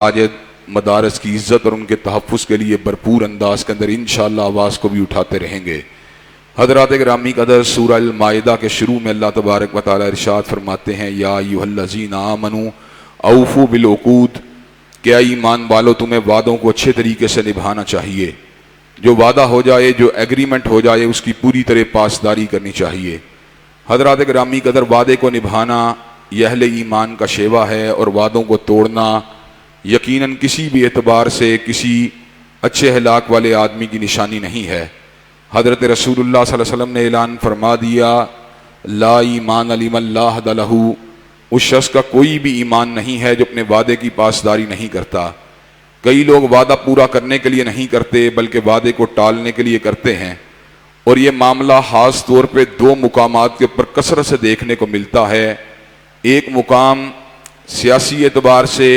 آج مدارس کی عزت اور ان کے تحفظ کے لیے بھرپور انداز کے اندر انشاءاللہ آواز کو بھی اٹھاتے رہیں گے۔ حضرات گرامی قدر، سورہ المائدہ کے شروع میں اللہ تبارک و تعالی ارشاد فرماتے ہیں یا ایھا الذین آمنوا اوفوا بالعقود، کیا ایمان والو تمہیں وعدوں کو اچھے طریقے سے نبھانا چاہیے۔ جو وعدہ ہو جائے، جو ایگریمنٹ ہو جائے، اس کی پوری طرح پاسداری کرنی چاہیے۔ حضرات گرامی قدر، وعدے کو نبھانا یہ اہل ایمان کا شیوا ہے، اور وعدوں کو توڑنا یقیناً کسی بھی اعتبار سے کسی اچھے اخلاق والے آدمی کی نشانی نہیں ہے۔ حضرت رسول اللہ صلی اللہ علیہ وسلم نے اعلان فرما دیا لا ایمان لمن لا عہد لہ، اس شخص کا کوئی بھی ایمان نہیں ہے جو اپنے وعدے کی پاسداری نہیں کرتا۔ کئی لوگ وعدہ پورا کرنے کے لیے نہیں کرتے بلکہ وعدے کو ٹالنے کے لیے کرتے ہیں، اور یہ معاملہ خاص طور پہ دو مقامات کے اوپر کثرت سے دیکھنے کو ملتا ہے۔ ایک مقام سیاسی اعتبار سے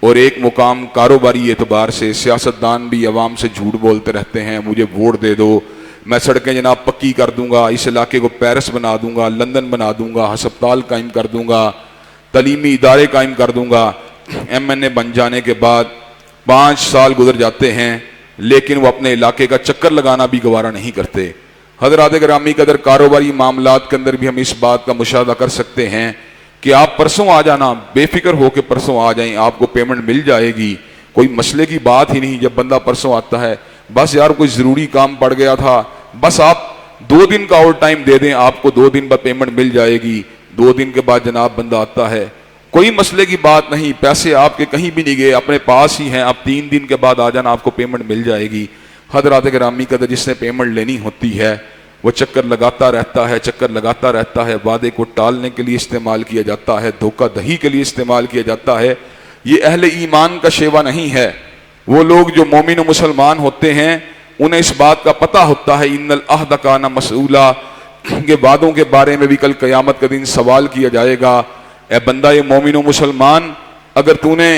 اور ایک مقام کاروباری اعتبار سے۔ سیاستدان بھی عوام سے جھوٹ بولتے رہتے ہیں، مجھے ووٹ دے دو، میں سڑکیں جناب پکی کر دوں گا، اس علاقے کو پیرس بنا دوں گا، لندن بنا دوں گا، ہسپتال قائم کر دوں گا، تعلیمی ادارے قائم کر دوں گا۔ ایم این اے بن جانے کے بعد 5 سال گزر جاتے ہیں لیکن وہ اپنے علاقے کا چکر لگانا بھی گوارا نہیں کرتے۔ حضرات گرامی قدر، کاروباری معاملات کے اندر بھی ہم اس بات کا مشاہدہ کر سکتے ہیں کہ آپ پرسوں آ جانا، بے فکر ہو کے پرسوں آ جائیں، آپ کو پیمنٹ مل جائے گی، کوئی مسئلے کی بات ہی نہیں۔ جب بندہ پرسوں آتا ہے، بس یار کوئی ضروری کام پڑ گیا تھا، بس آپ 2 دن کا اور ٹائم دے دیں، آپ کو 2 دن بعد پیمنٹ مل جائے گی۔ 2 دن کے بعد جناب بندہ آتا ہے، کوئی مسئلے کی بات نہیں، پیسے آپ کے کہیں بھی نہیں گئے، اپنے پاس ہی ہیں، آپ 3 دن کے بعد آ جانا، آپ کو پیمنٹ مل جائے گی۔ حضرات گرامی قدر، جس نے پیمنٹ لینی ہوتی ہے وہ چکر لگاتا رہتا ہے، چکر لگاتا رہتا ہے، وعدے کو ٹالنے کے لیے استعمال کیا جاتا ہے، دھوکہ دہی کے لیے استعمال کیا جاتا ہے۔ یہ اہل ایمان کا شیوا نہیں ہے۔ وہ لوگ جو مومن و مسلمان ہوتے ہیں انہیں اس بات کا پتہ ہوتا ہے ان العہد کان مسئولا، کہ وعدوں کے بارے میں بھی کل قیامت کا دن سوال کیا جائے گا۔ اے بندہ یہ مومن و مسلمان، اگر تو نے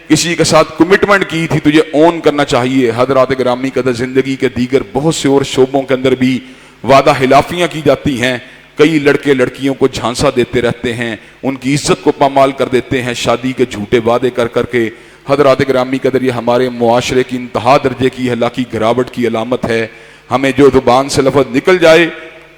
کسی کے ساتھ کمٹمنٹ کی تھی تجھے اون کرنا چاہیے۔ حضرات گرامی قدر، زندگی کے دیگر بہت سے اور شعبوں کے اندر بھی وعدہ خلافیاں کی جاتی ہیں۔ کئی لڑکے لڑکیوں کو جھانسا دیتے رہتے ہیں، ان کی عزت کو پامال کر دیتے ہیں شادی کے جھوٹے وعدے کر کر کے۔ حضرات گرامی قدر، یہ ہمارے معاشرے کی انتہا درجے کی اخلاقی گراوٹ کی علامت ہے۔ ہمیں جو زبان سے لفظ نکل جائے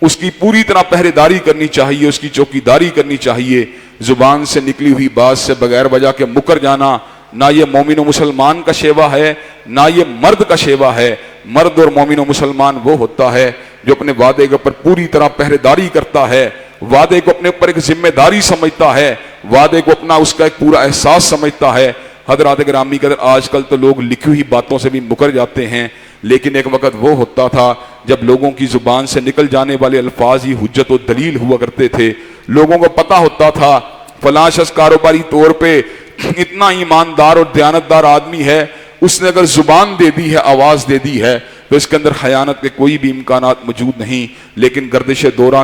اس کی پوری طرح پہرے داری کرنی چاہیے، اس کی چوکی داری کرنی چاہیے۔ زبان سے نکلی ہوئی بات سے بغیر وجہ کے مکر جانا نہ یہ مومن و مسلمان کا شیوا ہے، نہ یہ مرد کا شیوا ہے۔ مرد اور مومن و مسلمان وہ ہوتا ہے جو اپنے وعدے کے اوپر پوری طرح پہرے داری کرتا ہے، وعدے کو اپنے اوپر ایک ذمہ داری سمجھتا ہے، وعدے کو اپنا اس کا ایک پورا احساس سمجھتا ہے۔ حضرات گرامی قدر، آج کل تو لوگ لکھی ہوئی باتوں سے بھی مکر جاتے ہیں، لیکن ایک وقت وہ ہوتا تھا جب لوگوں کی زبان سے نکل جانے والے الفاظ ہی حجت و دلیل ہوا کرتے تھے۔ لوگوں کو پتہ ہوتا تھا فلاں شخص کاروباری طور پہ اتنا ایماندار اور دیانتدار آدمی ہے، اس نے اگر زبان دے دی ہے، آواز دے دی ہے، تو اس کے اندر خیانت کے کوئی بھی امکانات موجود نہیں۔ لیکن گردش دورہ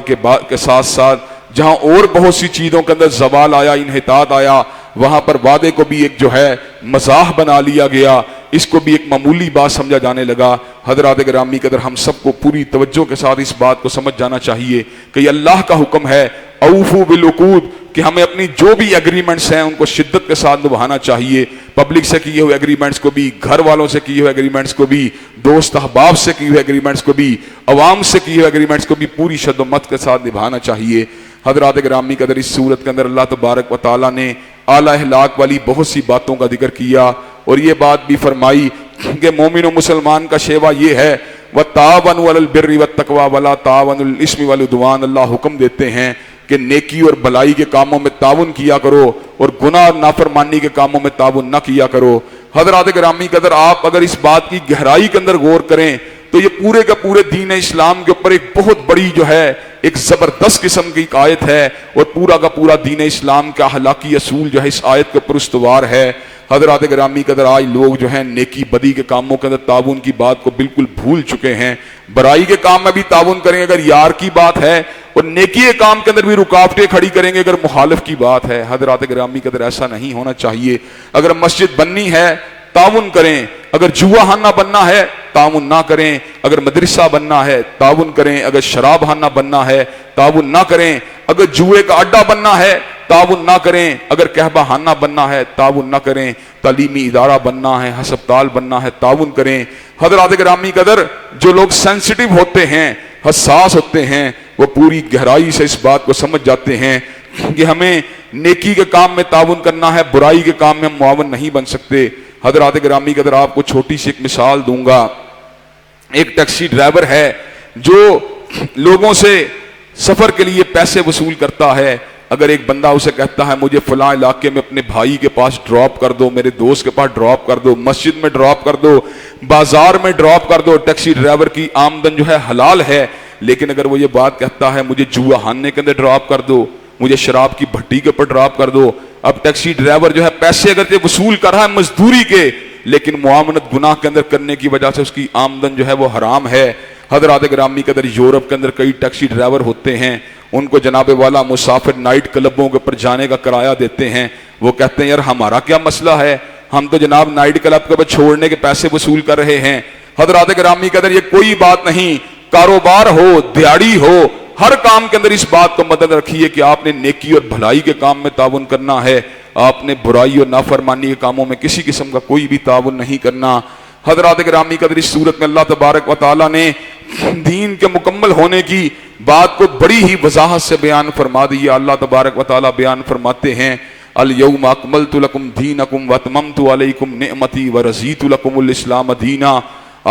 کے ساتھ ساتھ جہاں اور بہت سی چیزوں کے اندر زوال آیا، انحطاط آیا، وہاں پر وعدے کو بھی ایک جو ہے مزاح بنا لیا گیا، اس کو بھی ایک معمولی بات سمجھا جانے لگا۔ حضرات گرامی قدر، ہم سب کو پوری توجہ کے ساتھ اس بات کو سمجھ جانا چاہیے کہ یہ اللہ کا حکم ہے اوفوا بالعقود، کہ ہمیں اپنی جو بھی ایگریمنٹس ہیں ان کو شدت کے ساتھ نبھانا چاہیے۔ پبلک سے کیے ہوئے ایگریمنٹس کو بھی، گھر والوں سے کیے ہوئے ایگریمنٹس کو بھی، دوست احباب سے کیے ہوئے ایگریمنٹس کو بھی، عوام سے کیے ہوئے ایگریمنٹس کو بھی پوری شد و مت کے ساتھ نبھانا چاہیے۔ حضرات گرامی قدر، اس صورت کے اندر اللہ تبارک و تعالیٰ نے اعلیٰ اخلاق والی بہت سی باتوں کا ذکر کیا، اور یہ بات بھی فرمائی کہ مومن و مسلمان کا شیوا یہ ہے وَتَعَاوَنُوا عَلَى الْبِرِّ وَالتَّقْوَىٰ وَلَا تَعَاوَنُوا عَلَى الْإِثْمِ وَالْعُدْوَانِ۔ اللہ حکم دیتے ہیں کہ نیکی اور بھلائی کے کاموں میں تعاون کیا کرو، اور گناہ اور نافرمانی کے کاموں میں تعاون نہ کیا کرو۔ حضرات گرامی قدر، آپ اگر اس بات کی گہرائی کے اندر غور کریں تو یہ پورے کا پورے دین اسلام کے اوپر ایک بہت بڑی جو ہے ایک زبردست قسم کی ایک آیت ہے، اور پورا کا پورا دین اسلام کا اخلاقی اصول جو ہے اس آیت کے اوپر استوار ہے۔ حضرات گرامی قدر، آج لوگ جو ہیں نیکی بدی کے کاموں کے اندر تعاون کی بات کو بالکل بھول چکے ہیں۔ برائی کے کام میں بھی تعاون کریں اگر یار کی بات ہے، اور نیکی کے کام کے اندر بھی رکاوٹیں کھڑی کریں گے اگر مخالف کی بات ہے۔ حضرات گرامی قدر، ایسا نہیں ہونا چاہیے۔ اگر مسجد بننی ہے تعاون کریں، اگر جوا خانہ بننا ہے تعاون نہ کریں، اگر مدرسہ بننا ہے تعاون کریں، اگر شراب خانہ بننا ہے تعاون نہ کریں، اگر جوئے کا اڈا بننا ہے تعاون نہ کریں، اگر کہبہانہ بننا ہے تعاون نہ کریں، تعلیمی ادارہ بننا ہے، ہسپتال بننا ہے تعاون کریں۔ حضرات گرامی قدر، جو لوگ سینسٹیو ہوتے ہیں، حساس ہوتے ہیں، وہ پوری گہرائی سے اس بات کو سمجھ جاتے ہیں کہ ہمیں نیکی کے کام میں تعاون کرنا ہے، برائی کے کام میں ہم معاون نہیں بن سکتے۔ حضرات گرامی قدر، آپ کو چھوٹی سی ایک مثال دوں گا۔ ایک ٹیکسی ڈرائیور ہے جو لوگوں سے سفر کے لیے پیسے وصول کرتا ہے۔ اگر ایک بندہ اسے کہتا ہے مجھے فلاں علاقے میں اپنے بھائی کے پاس ڈراپ کر دو، میرے دوست کے پاس ڈراپ کر دو، مسجد میں ڈراپ کر دو، بازار میں ڈراپ کر دو، ٹیکسی ڈرائیور کی آمدن جو ہے حلال ہے۔ لیکن اگر وہ یہ بات کہتا ہے مجھے جوا خانے کے اندر ڈراپ کر دو، مجھے شراب کی بھٹی کے اوپر ڈراپ کر دو، اب ٹیکسی ڈرائیور جو ہے پیسے اگرچہ وصول کر رہا ہے مزدوری کے، لیکن معاونت گناہ کے اندر کرنے کی وجہ سے اس کی آمدن جو ہے وہ حرام ہے۔ حضرات گرامی قدر، یورپ کے اندر کئی ٹیکسی ڈرائیور ہوتے ہیں، ان کو جناب والا مسافر نائٹ کلبوں کے اوپر جانے کا کرایہ دیتے ہیں۔ وہ کہتے ہیں یار ہمارا کیا مسئلہ ہے، ہم تو جناب نائٹ کلب کے اوپر چھوڑنے کے پیسے وصول کر رہے ہیں۔ حضرات گرامی قدر، یہ کوئی بات نہیں، کاروبار ہو، دیہڑی ہو، ہر کام کے اندر اس بات کو مدد رکھیے کہ آپ نے نیکی اور بھلائی کے کام میں تعاون کرنا ہے، آپ نے برائی اور نافرمانی کے کاموں میں کسی قسم کا کوئی بھی تعاون نہیں کرنا۔ حضرات گرامی قدر، اس صورت میں اللہ تبارک و تعالی نے دین کے مکمل ہونے کی بات کو بڑی ہی وضاحت سے بیان فرما دیا۔ اللہ تبارک و تعالی بیان فرماتے ہیں الیوم اکملت لکم دینکم واتممت علیکم نعمتی ورضیت لکم الاسلام دینا۔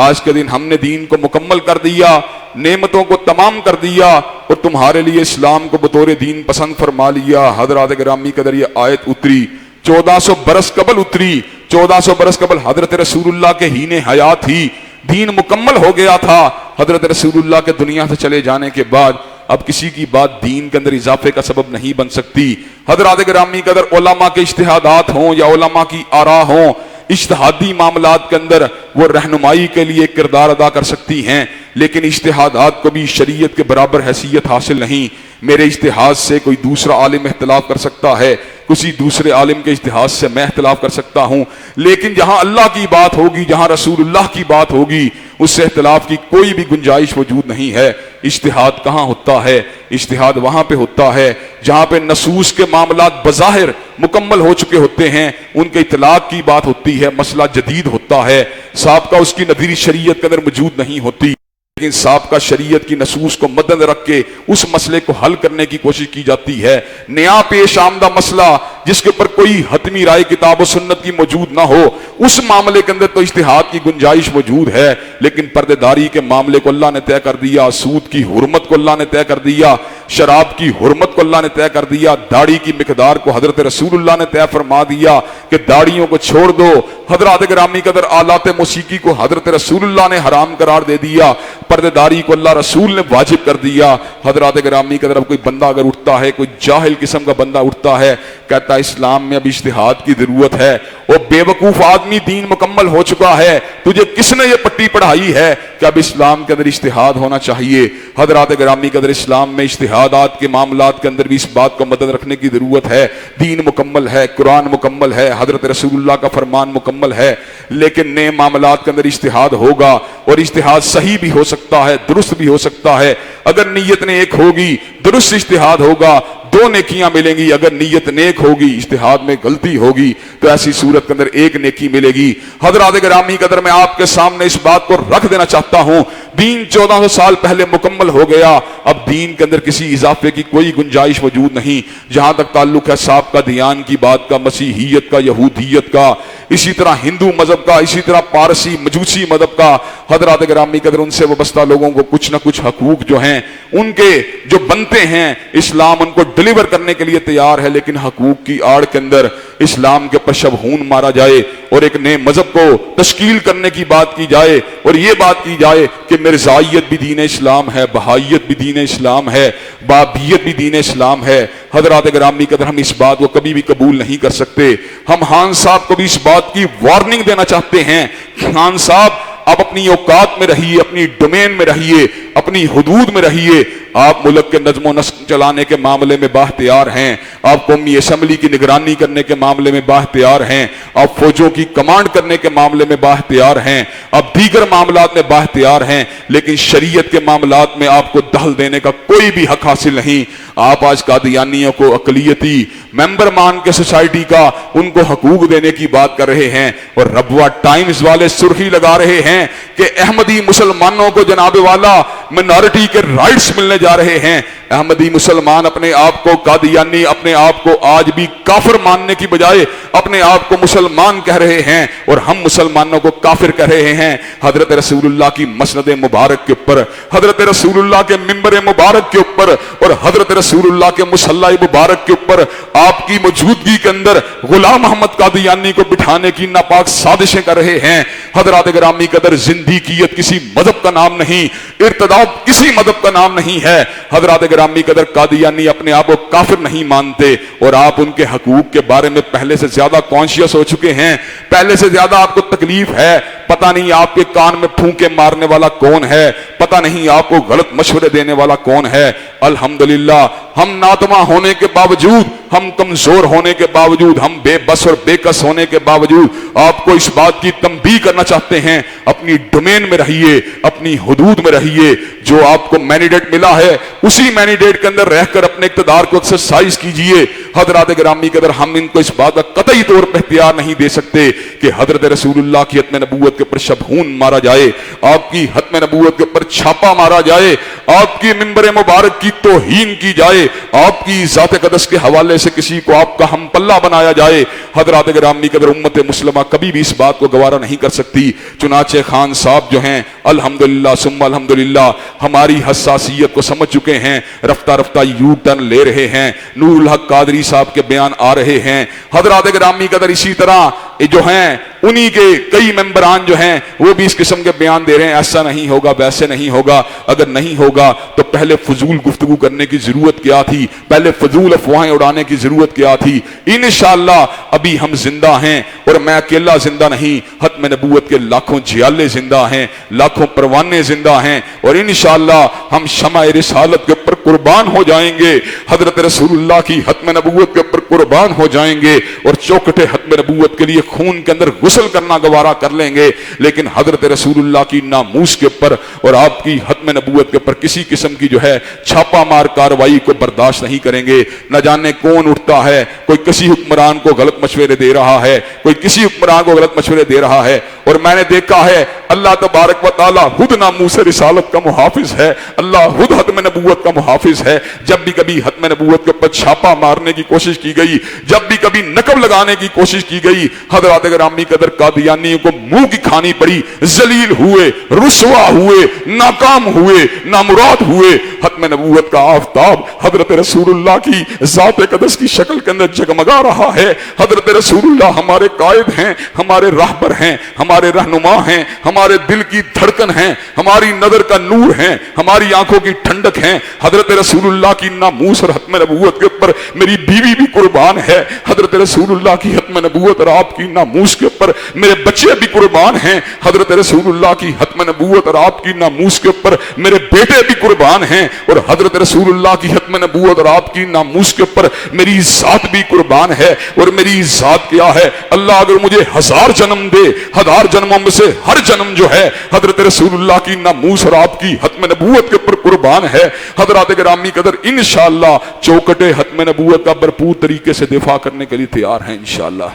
آج کے دن ہم نے دین کو مکمل کر دیا، نعمتوں کو تمام کر دیا اور تمہارے لیے اسلام کو بطور دین پسند فرما لیا۔ حضرات گرامی قدر، یہ آیت اتری 1400 برس قبل اتری، 1400 برس قبل حضرت رسول اللہ کے ہین حیات ہی دین مکمل ہو گیا تھا۔ حضرت رسول اللہ کے دنیا سے چلے جانے کے بعد اب کسی کی بات دین کے اندر اضافے کا سبب نہیں بن سکتی۔ حضرات گرامی قدر، علماء کے اجتہادات ہوں یا علماء کی آراء ہوں، اجتہادی معاملات کے اندر وہ رہنمائی کے لیے کردار ادا کر سکتی ہیں، لیکن اجتہادات کو بھی شریعت کے برابر حیثیت حاصل نہیں۔ میرے اجتہاد سے کوئی دوسرا عالم اختلاف کر سکتا ہے، کسی دوسرے عالم کے اجتہاد سے میں اختلاف کر سکتا ہوں، لیکن جہاں اللہ کی بات ہوگی، جہاں رسول اللہ کی بات ہوگی، اس سے اختلاف کی کوئی بھی گنجائش موجود نہیں ہے۔ اجتہاد کہاں ہوتا ہے؟ اجتہاد وہاں پہ ہوتا ہے جہاں پہ نصوص کے معاملات بظاہر مکمل ہو چکے ہوتے ہیں، ان کے اطلاق کی بات ہوتی ہے، مسئلہ جدید ہوتا ہے، سابقہ اس کی نظیر شریعت کے اندر موجود نہیں ہوتی، لیکن سابقہ شریعت کی نصوص کو مد نظر رکھ کے اس مسئلے کو حل کرنے کی کوشش کی جاتی ہے۔ نیا پیش آمدہ مسئلہ جس کے اوپر کوئی حتمی رائے کتاب و سنت کی موجود نہ ہو، اس معاملے کے اندر تو اجتہاد کی گنجائش موجود ہے، لیکن پردے داری کے معاملے کو اللہ نے طے کر دیا، سود کی حرمت کو اللہ نے طے کر دیا، شراب کی حرمت کو اللہ نے طے کر دیا، داڑھی کی مقدار کو حضرت رسول اللہ نے طے فرما دیا کہ داڑھیوں کو چھوڑ دو۔ حضرات گرامی قدر، آلات موسیقی کو حضرت رسول اللہ نے حرام قرار دے دیا، پردے داری کو اللہ رسول نے واجب کر دیا۔ حضرات گرامی قدر، اب کوئی بندہ اگر اٹھتا ہے، کوئی جاہل قسم کا بندہ اٹھتا ہے، کہتا ہے اسلام میں اب اجتہاد کی ضرورت ہے، وہ بے وقوف آدمی، دین مکمل ہو چکا ہے، تجھے کس نے یہ پٹی پڑھائی ہے کہ اب اسلام کے اندر اجتہاد ہونا چاہیے؟ حضرات گرامی قدر، اسلام میں اجتہادات کے معاملات کے اندر بھی اس بات کو مدد رکھنے کی ضرورت ہے۔ دین مکمل ہے، قرآن مکمل ہے، حضرت رسول اللہ کا فرمان مکمل ہے، لیکن نئے معاملات کے اندر اجتہاد ہوگا، اور اجتہاد صحیح بھی ہو سکتا ہے، درست بھی ہو سکتا ہے۔ اگر نیت نیک ہوگی، درست اجتہاد ہوگا، دو نیکیاں ملیں گی۔ اگر نیت نیک ہوگی، اجتہاد میں غلطی ہوگی، تو ایسی صورت کے اندر ایک نیکی ملے گی۔ حضرات گرامی قدر، میں آپ کے سامنے اس بات کو رکھ دینا چاہتا ہوں، دین 1400 سال پہلے مکمل ہو گیا، اب دین کے اندر کسی اضافے کی کوئی گنجائش موجود نہیں۔ جہاں تک تعلق ہے سابقہ دیان کی بات کا، مسیحیت کا، یہودیت کا، اسی طرح ہندو مذہب کا، اسی طرح پارسی مجوسی مذہب کا، حضرات گرامی قدر، ان سے وابستہ لوگوں کو کچھ نہ کچھ حقوق جو ہیں ان کے جو بنتے ہیں، اسلام ان کو ڈیلیور کرنے کے لیے تیار ہے، لیکن حقوق کی آڑ کے اندر اسلام کے پر شبہون مارا جائے اور ایک نئے مذہب کو تشکیل کرنے کی بات کی جائے، اور یہ بات کی جائے کہ مرزائیت بھی دین اسلام ہے، بہائیت بھی دین اسلام ہے، بابیت بھی دین اسلام ہے۔ حضرات گرامی قدر، ہم اس بات کو کبھی بھی قبول نہیں کر سکتے۔ ہم خان صاحب کو بھی اس بات کی وارننگ دینا چاہتے ہیں، خان صاحب آپ اپنی اوقات میں رہیے، اپنی ڈومین میں رہیے، اپنی حدود میں رہیے۔ آپ ملک کے نظم و نسق چلانے کے معاملے میں بااختیار ہیں، آپ قومی اسمبلی کی نگرانی کرنے کے معاملے میں بااختیار ہیں، آپ فوجوں کی کمانڈ کرنے کے معاملے میں بااختیار ہیں، آپ دیگر معاملات میں بااختیار ہیں، لیکن شریعت کے معاملات میں آپ کو دخل دینے کا کوئی بھی حق حاصل نہیں۔ آپ آج قادیانیوں کو اقلیتی ممبر مان کے سوسائٹی کا ان کو حقوق دینے کی بات کر رہے ہیں، اور ربوہ ٹائمز والے سرخی لگا رہے ہیں کہ احمدی مسلمانوں کو جناب والا منارٹی کے رائٹس ملنے جا رہے ہیں۔ احمدی مسلمان اپنے آپ کو قادیانی اپنے آپ کو آج بھی کافر ماننے کی بجائے اپنے آپ کو مسلمان کہہ رہے ہیں، اور ہم مسلمانوں کو کافر کہہ رہے ہیں۔ حضرت رسول اللہ کی مسند مبارک کے اوپر، حضرت رسول اللہ کے منبر مبارک کے اوپر اور حضرت رسول اللہ کے مصلی مبارک کے اوپر آپ کی موجودگی کے اندر غلام محمد قادیانی کو بٹھانے کی ناپاک سازشیں کر رہے ہیں۔ حضرات گرامی قدر، زندیقیت کسی مذہب کا نام نہیں، ارتداد کسی مذہب کا نام نہیں ہے۔ حضرات گرامی قدر، قادیانی اپنے آپ کو کافر نہیں مانتے، اور آپ ان کے حقوق کے بارے میں پہلے سے زیادہ کانشیس ہو چکے ہیں، پہلے سے زیادہ آپ کو تکلیف ہے۔ پتہ نہیں آپ کے کان میں پھونکے مارنے والا کون ہے، پتہ نہیں آپ کو غلط مشورے دینے والا کون ہے۔ الحمدللہ ہم ناتما ہونے کے باوجود، ہم کمزور ہونے کے باوجود، ہم بے بس اور بے کس ہونے کے باوجود آپ کو اس بات کی تنبیہ کرنا چاہتے ہیں، اپنی ڈومین میں رہیے، اپنی حدود میں رہیے۔ جو آپ کو مینڈیٹ ملا ہے اسی مینڈیٹ کے اندر رہ کر اپنے اقتدار کو ایکسرسائز کیجئے۔ حضرات گرامی قدر، ہم ان کو اس بات کا قطعی طور پر اختیار نہیں دے سکتے کہ حضرت رسول اللہ کی ختم نبوت کے اوپر شبہون مارا جائے، آپ کی ختم نبوت کے اوپر چھاپا مارا جائے، آپ کی منبر مبارک کی توہین کی جائے، آپ کی ذات قدس کے حوالے سے کسی کو آپ کا ہم پلہ بنایا جائے۔ حضرات گرامی قدر، امت مسلمہ کبھی بھی اس بات کو گوارا نہیں کر سکتی۔ چنانچہ خان صاحب جو ہیں الحمدللہ ثم الحمدللہ ہماری حساسیت کو سمجھ چکے ہیں، رفتہ رفتہ یو ٹرن لے رہے ہیں، نور الحق قادری صاحب کے بیان آ رہے ہیں۔ حضرات گرامی قدر، اسی طرح جو ہیں انہی کے کئی ممبران جو ہیں وہ بھی اس قسم کے بیان دے رہے ہیں، ایسا نہیں ہوگا، ویسے نہیں ہوگا۔ اگر نہیں ہوگا تو پہلے فضول گفتگو کرنے کی ضرورت کیا تھی، پہلے فضول افواہیں اڑانے کی ضرورت کیا تھی؟ انشاءاللہ ابھی ہم زندہ ہیں، اور میں اکیلا زندہ نہیں، ختم نبوت کے لاکھوں جیالے زندہ ہیں، لاکھوں پروانے زندہ ہیں، اور انشاءاللہ ہم شمع رسالت کے اوپر قربان ہو جائیں گے، حضرت رسول اللہ کی ختم نبوت کے اوپر قربان ہو جائیں گے، اور چوکٹے ختم نبوت کے لیے خون کے اندر غسل کرنا گوارا کر لیں گے، لیکن حضرت رسول اللہ کی ناموس کے اوپر اور آپ کی ختم نبوت کے اوپر کسی قسم کی جو ہے چھاپا مار کاروائی کو برداشت نہیں کریں گے۔ نہ جانے کون اٹھتا ہے، کوئی کسی حکمران کو غلط مشورے دے رہا ہے، کوئی کسی حکمران کو غلط مشورے دے رہا ہے، اور میں نے دیکھا ہے اللہ تبارک و تعالی خود ناموس رسالت کا محافظ ہے، اللہ خود ختم نبوت کا محافظ ہے۔ جب بھی کبھی ختم نبوت کے اوپر چھاپا مارنے کی کوشش کی گئی، جب بھی کبھی نقب لگانے کی کوشش کی گئی، حضرات گرامی قدر قادیانیوں کو منہ کی کھانی پڑی، ذلیل ہوئے، رسوا ہوئے، ناکام ہوئے، نامراد ہوئے۔ ختم نبوت کا آفتاب حضرت رسول اللہ کی ذات قدس کی شکل کے اندر جگمگا رہا ہے۔ حضرت رسول اللہ ہمارے قائد ہیں، ہمارے راہبر ہیں، ہمارے رہنما ہیں، ہمارے دل کی دھڑکن ہیں، ہماری نظر کا نور ہیں، ہماری آنکھوں کی ٹھنڈک ہیں۔ حضرت رسول اللہ کی ناموس اور ختم نبوت کے اوپر میری بیوی بھی قربان ہے، حضرت رسول اللہ کی ختم نبوت اور آپ کی ناموس کے اوپر میرے بچے بھی قربان ہیں، حضرت رسول اللہ کی ختم نبوت اور آپ کی ناموس کے اوپر میرے بیٹے بھی قربان ہیں، اور حضرت رسول اللہ کی ختم نبوت اور آپ کی ناموس کے اوپر میری ذات بھی قربان ہے۔ اور میری ذات کیا ہے؟ اللہ اگر مجھے 1000 جنم دے، 1000 جنموں میں سے ہر جنم جو ہے حضرت رسول اللہ کی ناموس اور آپ کی ختم نبوت کے اوپر قربان ہے۔ حضرات گرامی قدر، انشاءاللہ چوکٹے ختم نبوت کا بھرپور طریقے سے دفاع کرنے کے لیے تیار ہیں انشاءاللہ۔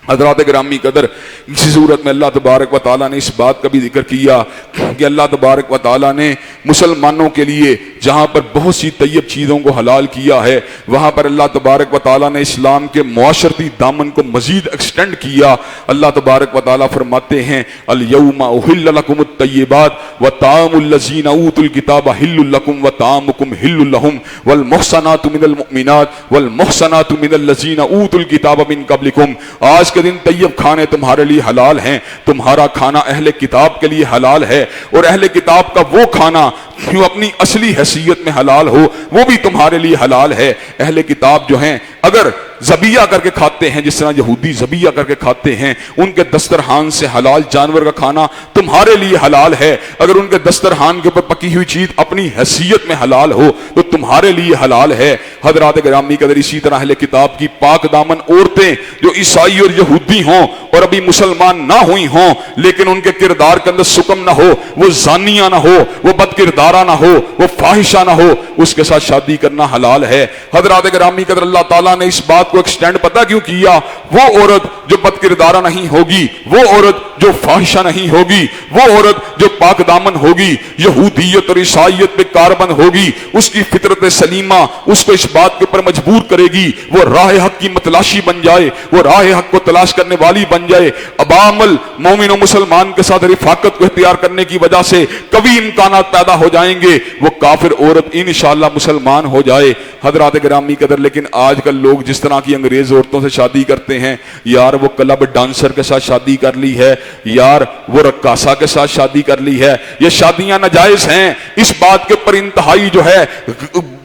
حضرات گرامی قدر، اسی صورت میں اللہ تبارک و تعالیٰ نے اس بات کا بھی ذکر کیا کہ اللہ تبارک و تعالیٰ نے مسلمانوں کے لیے جہاں پر بہت سی طیب چیزوں کو حلال کیا ہے، وہاں پر اللہ تبارک و تعالیٰ نے اسلام کے معاشرتی دامن کو مزید ایکسٹینڈ کیا۔ اللہ تبارک و تعالیٰ فرماتے ہیں الیوم احل لکم الطیبات وطعام الذین اوتوا الکتاب حل لکم وطعامکم حل لہم والمحصنات من المؤمنات والمحصنات من الذین اوتوا الکتاب من قبلکم۔ آج کے دن طیب کھانے تمہارے لیے حلال ہیں، تمہارا کھانا اہل کتاب کے لیے حلال ہے، اور اہل کتاب کا وہ کھانا جو اپنی اصلی حیثیت میں حلال ہو وہ بھی تمہارے لیے حلال ہے۔ اہل کتاب جو ہیں اگر ذبیحہ کر کے کھاتے ہیں، جس طرح یہودی ذبیحہ کر کے کھاتے ہیں، ان کے دسترخوان سے حلال جانور کا کھانا تمہارے لیے حلال ہے۔ اگر ان کے دسترخوان کے اوپر پکی ہوئی چیز اپنی حیثیت میں حلال ہو تو تمہارے لیے حلال ہے۔ حضرات گرامی قدر، اسی طرح اہل کتاب کی پاک دامن عورتیں جو عیسائی اور یہودی ہوں اور ابھی مسلمان نہ ہوئی ہوں لیکن ان کے کردار کے اندر سکم نہ ہو, وہ زانیہ نہ ہو, وہ بد کردارہ نہ ہو, وہ فاحشہ نہ ہو, اس کے ساتھ شادی کرنا حلال ہے. حضرات گرامی قدر, اللہ تعالیٰ نے اس بات کو ایکسٹینڈ پتہ کیوں کیا؟ وہ عورت جو بد کردارہ نہیں ہوگی, وہ عورت جو فاحشہ نہیں ہوگی, وہ عورت جو پاک دامن ہوگی, یہودیت اور عیسائیت پہ کاربند ہوگی, اس کی فطرت سلیمہ اس کو اس بات کے اوپر مجبور کرے گی وہ راہ حق کی متلاشی بن جائے, وہ راہ حق کو تلاش کرنے والی بن جائے. ابامل مومن و مسلمان کے ساتھ رفاقت کو اختیار کرنے کی وجہ سے کبھی امکانات پیدا ہو جائیں گے وہ کافر عورت انشاءاللہ مسلمان ہو جائے. حضرات گرامی قدر, لیکن آج کل لوگ جس طرح کی انگریز عورتوں سے شادی کرتے ہیں, یار وہ کلب ڈانسر کے ساتھ شادی کر لی ہے, یار وہ رقاصہ کے ساتھ شادی کر لی ہے, یہ شادیاں ناجائز ہیں. اس بات کے اوپر انتہائی جو ہے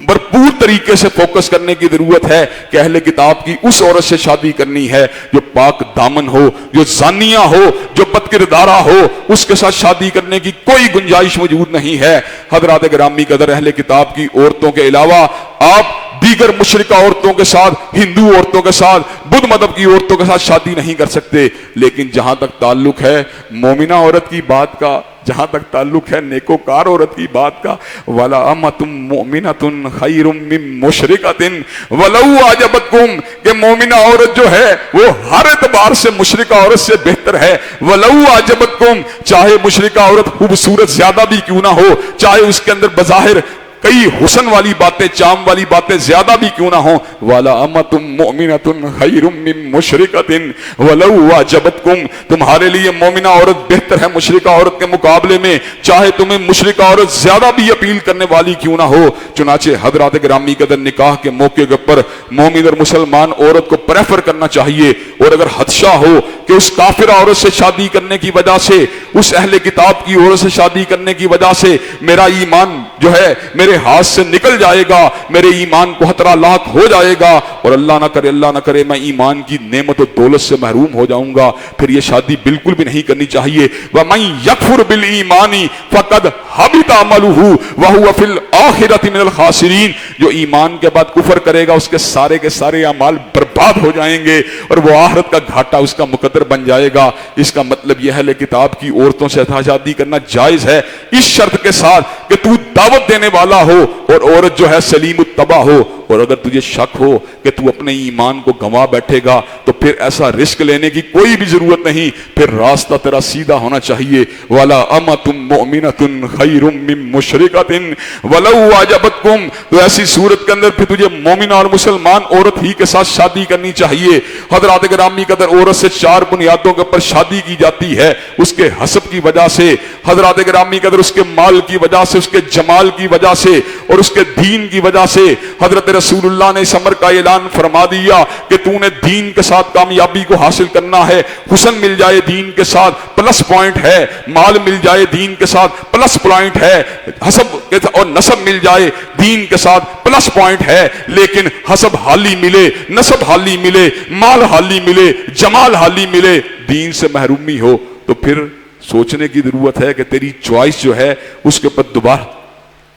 بھرپور طریقے سے فوکس کرنے کی ضرورت ہے کہ اہل کتاب کی اس عورت سے شادی کرنی ہے جو پاک دامن ہو, جو زانیہ ہو, جو بد کردارہ ہو, اس کے ساتھ شادی کرنے کی کوئی گنجائش موجود نہیں ہے. حضرات گرامی قدر, اہل کتاب کی عورتوں کے علاوہ آپ دیگر مشرکہ عورتوں کے ساتھ, ہندو عورتوں کے ساتھ, بدھ مذہب کی عورتوں کے ساتھ شادی نہیں کر سکتے. لیکن جہاں تک تعلق ہے مومنہ عورت کی بات کا, جہاں تک تعلق ہے نیکوکار عورت کی بات کا, وَلَأَمَةٌ مُؤْمِنَةٌ خَيْرٌ مِّن مُشْرِكَةٍ وَلَوْ أَعْجَبَتْكُمْ, کہ مومنہ عورت جو ہے وہ ہر اعتبار سے مشرکہ عورت سے بہتر ہے. وَلَوْ أَعْجَبَتْكُمْ, چاہے مشرکہ عورت خوبصورت زیادہ بھی کیوں نہ ہو, چاہے اس کے اندر بظاہر کئی حسن والی باتیں, چام والی باتیں زیادہ بھی کیوں نہ ہوں. وَلَأَمَةٌ مُؤْمِنَةٌ خَيْرٌ مِّن مُشْرِكَةٍ وَلَوْ أَعْجَبَتْكُمْ, تمہارے لیے مومنہ عورت بہتر ہے مشرکہ عورت کے مقابلے میں, چاہے تمہیں مشرکہ عورت زیادہ بھی اپیل کرنے والی کیوں نہ ہو. چنانچہ حضرات گرامی قدر, نکاح کے موقع کے پر مومن اور مسلمان عورت کو پریفر کرنا چاہیے. اور اگر خدشہ ہو کہ اس کافر عورت سے شادی کرنے کی وجہ سے, اس اہل کتاب کی عورت سے شادی کرنے کی وجہ سے میرا ایمان جو ہے میرے ہاتھ سے نکل جائے گا, میرے ایمان کو خطرہ لاحق ہو جائے گا, اور اللہ نہ کرے میں ایمان کی نعمت و دولت سے محروم ہو جاؤں گا, پھر یہ شادی بالکل بھی نہیں کرنی چاہیے. وَمَن يَكْفُرْ بِالْإِيمَانِ فَقَدْ حَبِطَ عَمَلُهُ وَهُوَ فِي الْآخِرَةِ مِنَ الْخَاسِرِينَ, جو ایمان کے بعد کفر کرے گا اس کے سارے اعمال برباد ہو جائیں گے اور وہ آخرت کا گھاٹا اس کا مقدر بن جائے گا. اس کا مطلب یہ ہے کہ کتاب کی عورتوں سے شادی کرنا جائز ہے, اس شرط کے ساتھ کہ تو دعوت دینے والا ہو اور عورت جو ہے سلیم الطبع ہو. اور اگر تجھے شک ہو کہ تو اپنے ایمان کو گنوا بیٹھے گا تو پھر ایسا رسک لینے کی کوئی بھی ضرورت نہیں, پھر راستہ تیرا سیدھا ہونا چاہیے. وَلَا أَمَةٌ مُؤْمِنَةٌ خَيْرٌ مِّن مُشْرِكَةٍ وَلَوْ أَعْجَبَتْكُمْ, تو ایسی صورت کے اندر پھر تجھے مومنہ اور مسلمان عورت ہی کے ساتھ شادی کرنی چاہیے. حضرات گرامی قدر, عورت سے 4 بنیادوں کے اوپر شادی کی جاتی ہے, اس کے حسب کی وجہ سے, حضرات گرامی قدر اس کے مال کی وجہ سے, اس کے جمال کی وجہ سے اور اس کے دین کی وجہ سے. حضرت رسول اللہ نے اس امر کا اعلان فرما دیا کہ تو نے دین کے ساتھ کامیابی کو حاصل کرنا ہے, حسن مل جائے دین کے ساتھ پلس پوائنٹ ہے, مال مل جائے دین کے ساتھ پلس پوائنٹ ہے, حسب اور نسب مل جائے دین کے ساتھ پلس پوائنٹ ہے. لیکن حسب حالی ملے, نسب حالی ملے, مال حالی ملے, جمال حالی ملے, دین سے محرومی ہو, تو پھر سوچنے کی ضرورت ہے کہ تیری چوائس جو ہے اس کے اوپر دوبارہ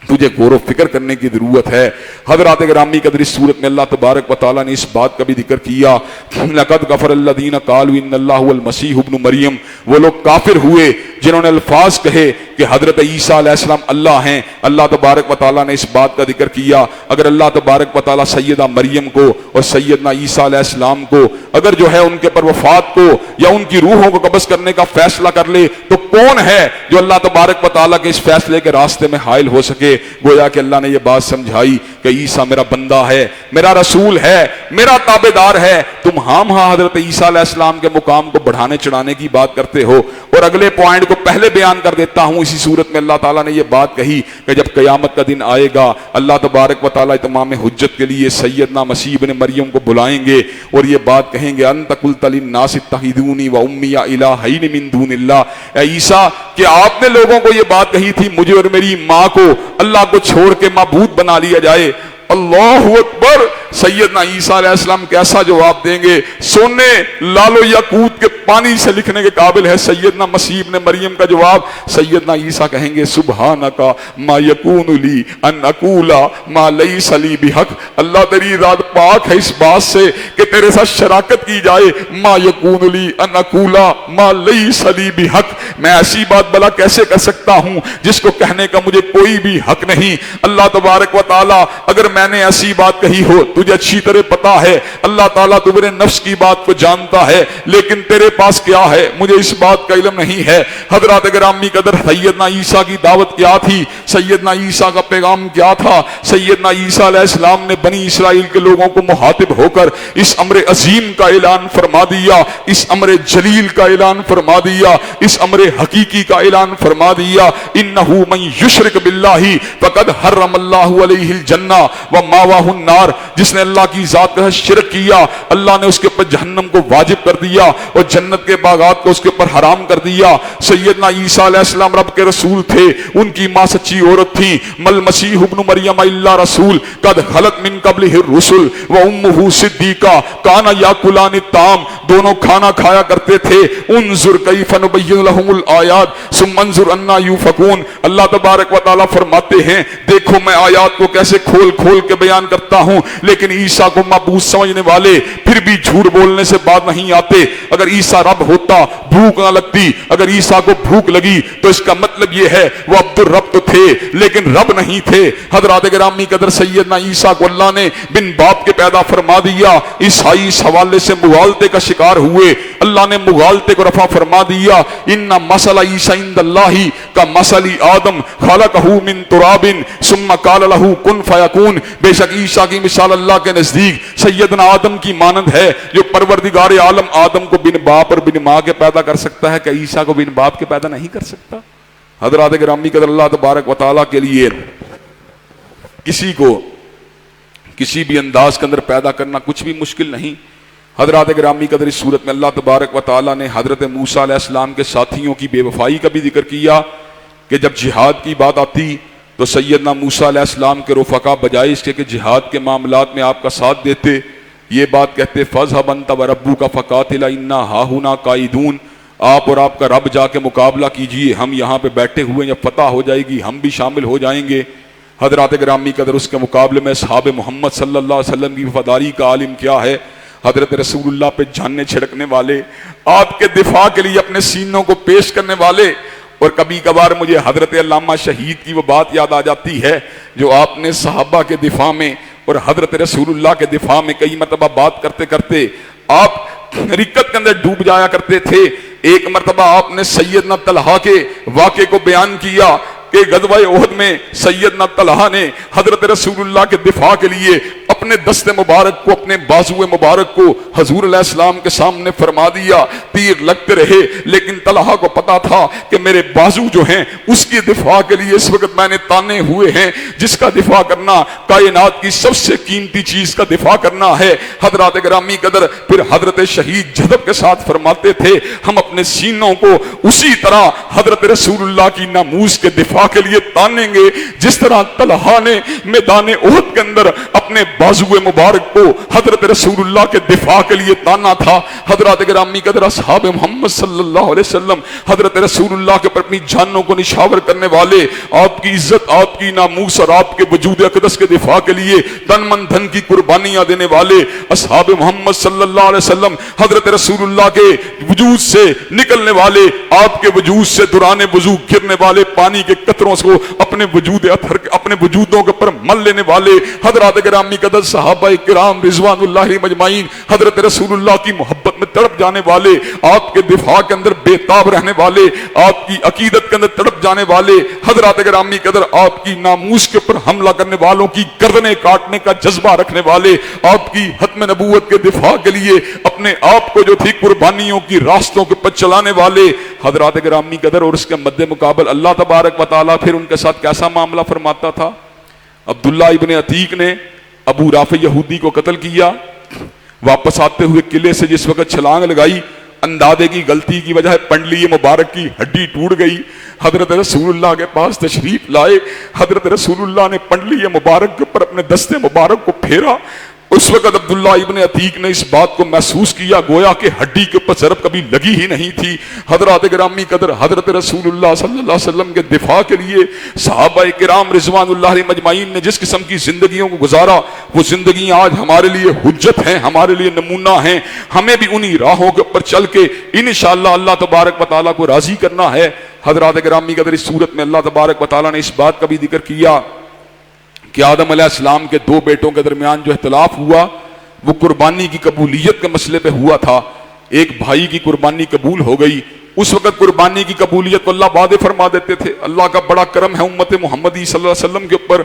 تجھے غور و فکر کرنے کی ضرورت ہے. حضرات گرامی قدر, اس صورت میں اللہ تبارک و تعالیٰ نے اس بات کا بھی ذکر کیا, لَقَدْ كَفَرَ الَّذِينَ قَالُوا إِنَّ اللَّهُ هُوَ الْمَسِيحُ ابْنُ مریم, وہ لوگ کافر ہوئے جنہوں نے الفاظ کہے کہ حضرت عیسیٰ علیہ السلام اللہ ہیں. اللہ تبارک و تعالیٰ نے اس بات کا ذکر کیا, اگر اللہ تبارک و تعالیٰ سیدہ مریم کو اور سیدنا عیسیٰ علیہ السلام کو اگر جو ہے ان کے پر وفات کو یا ان کی روحوں کو قبض کرنے کا فیصلہ کر لے, تو کون ہے جو اللہ تبارک و تعالیٰ کے اس فیصلے کے راستے میں حائل ہو سکے. گویا کہ اللہ نے یہ بات سمجھائی کہ عیسیٰ میرا بندہ ہے, میرا رسول ہے, میرا تابعدار ہے. تم ہاں حضرت عیسیٰ علیہ السلام کے مقام کو بڑھانے چڑھانے کی بات کرتے ہو. اور اگلے پوائنٹ کو پہلے بیان کر دیتا ہوں, اسی صورت میں اللہ تعالیٰ نے یہ بات کہی کہ جب قیامت کا دن آئے گا اللہ تبارک و تعالیٰ اتمام حجت کے لیے سیدنا مسیح ابن مریم کو بلائیں گے اور یہ بات کہیں گے, انت قلت للناس اتخذونی و امی الہین من دون اللہ, اے عیسیٰ کہ آپ نے لوگوں کو یہ بات کہی تھی مجھے اور میری ماں کو اللہ کو چھوڑ کے معبود بنا لیا جائے. اللہ اکبر, سیدنا عیسیٰ علیہ السلام کیسا جواب دیں گے؟ سونے لال و یاقوت کے پانی سے لکھنے کے قابل ہے سیدنا مسیح ابن مریم کا جواب۔ سیدنا عیسیٰ کہیں گے سبحانک ما یکون لی ان اقول ما لیس لی بحق، اللہ تیری ذات پاک ہے اس بات سے کہ تیرے ساتھ شراکت کی جائے، ما یکون لی ان اقول ما لیس لی بحق، میں ایسی بات بلا کیسے کر سکتا ہوں جس کو کہنے کا مجھے کوئی بھی حق نہیں۔ اللہ تبارک و تعالی اگر میں نے ایسی بات کہی ہو، تجھے اچھی طرح پتا ہے اللہ تعالیٰ تو میرے نفس کی بات کو جانتا ہے، لیکن تیرے پاس کیا ہے مجھے اس بات کا علم نہیں ہے۔ حضرات گرامی قدر، سیدنا عیسیٰ کی دعوت کیا تھی؟ سیدنا عیسیٰ کا پیغام کیا تھا؟ سیدنا عیسیٰ علیہ السلام نے بنی اسرائیل کے لوگوں کو مخاطب ہو کر اس امر عظیم کا اعلان فرما دیا، اس امر جلیل کا اعلان فرما دیا، اس امر حقیقی کا اعلان فرما دیا، انہو من یشرک باللہ فقد حرم اللہ علیہ الجنہ وماواہ النار، جس نے اللہ کی ذات کا شرک کیا اللہ نے اس کے اوپر جہنم کو واجب کر دیا اور جنت کے باغات کو اس کے اوپر حرام کر دیا۔ سیدنا عیسیٰ علیہ السلام رب کے رسول تھے، ان کی ماں سچی عورت تھی، مل مسیح ابن مریم الا رسول قد خلت من قبلہ الرسل وامہ صدیقہ کانا یاکلان الطعام، دونوں کھانا کھایا کرتے تھے۔ انظر کیف نبین لہم الآیات ثم انظر انا یوفکون، اللہ تبارک و تعالیٰ فرماتے ہیں دیکھو میں آیات کو کیسے کھول کھول کے بیان کرتا ہوں، لیکن عیسیٰ کو معبود سمجھنے والے پھر بھی جھوٹ بولنے سے بات نہیں آتے۔ اگر عیسیٰ رب ہوتا بھوک نہ لگتی، اگر عیسیٰ کو بھوک لگی تو اس کا مطلب یہ ہے وہ عبد الرب تو تھے لیکن رب نہیں تھے۔ حضرات گرامی قدر، سیدنا عیسیٰ کو اللہ نے بن باپ کے پیدا فرما دیا، عیسائی اس حوالے سے مغالطے کا شکار ہوئے، اللہ نے مغالطے کو رفع فرما دیا۔ ان مثل عیسیٰ عند اللہ کا مثل آدم خلقہ من تراب ثم قال له کن فیکون، بے شک عیسیٰ کی مثال اللہ کے نزدیک سیدنا آدم کی مانند ہے، جو پروردگار عالم آدم کو بن باپ اور بن ماں کے پیدا کر سکتا ہے کہ عیسیٰ کو بن باپ کے پیدا نہیں کر سکتا؟ حضرات گرامی قدر، اللہ تبارک و تعالیٰ کے لیے کسی کو کسی بھی انداز کے اندر پیدا کرنا کچھ بھی مشکل نہیں۔ حضرات گرامی قدر، اس صورت میں اللہ تبارک و تعالیٰ نے حضرت موسیٰ علیہ السلام کے ساتھیوں کی بے وفائی کا بھی ذکر کیا کہ جب جہاد کی بات آتی تو سیدنا موسیٰ علیہ السلام کے رفقا بجائے اس کے جہاد کے معاملات میں آپ کا ساتھ دیتے، یہ بات کہتے فَاذْهَبْ أَنْتَ وَرَبُّكَ فَقَاتِلَا إِنَّا هَاهُنَا قَاعِدُونَ، آپ اور آپ کا رب جا کے مقابلہ کیجئے، ہم یہاں پہ بیٹھے ہوئے، جب فتح ہو جائے گی ہم بھی شامل ہو جائیں گے۔ حضرات گرامی قدر، اس کے مقابلے میں اصحاب محمد صلی اللہ علیہ وسلم کی وفاداری کا عالم کیا ہے؟ حضرت رسول اللہ پہ جانیں چھڑکنے والے، آپ کے دفاع کے لیے اپنے سینوں کو پیش کرنے والے۔ اور کبھی کبھار مجھے حضرت علامہ شہید کی وہ بات یاد آ جاتی ہے جو آپ نے صحابہ کے دفاع میں اور حضرت رسول اللہ کے دفاع میں کئی مرتبہ بات کرتے کرتے آپ رکت کے اندر ڈوب جایا کرتے تھے۔ ایک مرتبہ آپ نے سیدنا طلحہ کے واقعے کو بیان کیا کہ غزوہ احد میں سیدنا طلحہ نے حضرت رسول اللہ کے دفاع کے لیے اپنے دست مبارک کو، اپنے بازو مبارک کو حضور علیہ السلام کے سامنے فرما دیا، تیر لگتے رہے، لیکن طلحہ کو پتا تھا کہ میرے بازو جو ہیں اس کی دفاع کے لیے اس وقت میں نے تانے ہوئے ہیں، جس کا دفاع کرنا کائنات کی سب سے قیمتی چیز کا دفاع کرنا ہے۔ حضرات گرامی قدر، پھر حضرت شہید جذب کے ساتھ فرماتے تھے ہم اپنے سینوں کو اسی طرح حضرت رسول اللہ کی ناموس کے دفاع کے لیے تانیں گے جس طرح طلحہ نے میدان احد کے اندر اپنے بازو مبارک کو حضرت رسول اللہ کے دفاع کے لیے تانا تھا۔ حضرات گرامی قدر، اصحاب محمد صلی اللہ علیہ وسلم حضرت رسول اللہ کے پر اپنی جانوں کو نشاور کرنے والے، آپ کی عزت، آپ کی ناموس اور آپ کے وجود اقدس کے دفاع کے لیے تن من دھن کی قربانیاں دینے والے اصحاب محمد صلی اللہ علیہ وسلم حضرت رسول اللہ کے وجود سے نکلنے والے، آپ کے وجود سے دوران وضو گرنے والے پانی کے قطروں کو اپنے وجود اطہر، اپنے وجودوں کے پر مل لینے والے حضرات گرامی قدر صحابہ کرام رضوان اللہ مجمعین حضرت رسول اللہ کی محبت میں تڑپ جانے والے، آپ کے دفاع کے اندر بے تاب رہنے والے، آپ کی عقیدت کے اندر تڑپ جانے والے حضرات گرامی قدر، آپ کی ناموس کے اوپر حملہ کرنے والوں کی گردنیں کاٹنے کا جذبہ رکھنے والے، آپ کی ختم نبوت کے دفاع کے لیے اپنے آپ کو جو تھی قربانیوں کی راستوں کے پر چلانے والے حضرات گرامی قدر، اور اس کے مد مقابل اللہ تبارک و تعالیٰ پھر ان کے ساتھ کیسا معاملہ فرماتا تھا؟ عبداللہ ابن عتیق نے ابو رافع یہودی کو قتل کیا، واپس آتے ہوئے قلعے سے جس وقت چھلانگ لگائی، اندازے کی غلطی کی وجہ پنڈلی مبارک کی ہڈی ٹوٹ گئی، حضرت رسول اللہ کے پاس تشریف لائے، حضرت رسول اللہ نے پنڈلی مبارک کے پر اپنے دستے مبارک کو پھیرا، اس وقت عبداللہ ابن عتیق نے اس بات کو محسوس کیا گویا کہ ہڈی کے اوپر ضرب کبھی لگی ہی نہیں تھی۔ حضرات گرامی قدر، حضرت رسول اللہ صلی اللہ علیہ وسلم کے دفاع کے لیے صحابہ کرام رضوان اللہ علیہ مجمعین نے جس قسم کی زندگیوں کو گزارا، وہ زندگیاں آج ہمارے لیے حجت ہیں، ہمارے لیے نمونہ ہیں۔ ہمیں بھی انہی راہوں کے اوپر چل کے انشاءاللہ اللہ تبارک و تعالیٰ کو راضی کرنا ہے۔ حضرات گرامی قدر، اس صورت میں اللہ تبارک و تعالیٰ نے اس بات کا بھی ذکر کیا کہ آدم علیہ السلام کے دو بیٹوں کے درمیان جو اختلاف ہوا وہ قربانی کی قبولیت کے مسئلے پہ ہوا تھا۔ ایک بھائی کی قربانی قبول ہو گئی، اس وقت قربانی کی قبولیت کو اللہ وعدے فرما دیتے تھے۔ اللہ کا بڑا کرم ہے امت محمدی صلی اللہ علیہ وسلم کے اوپر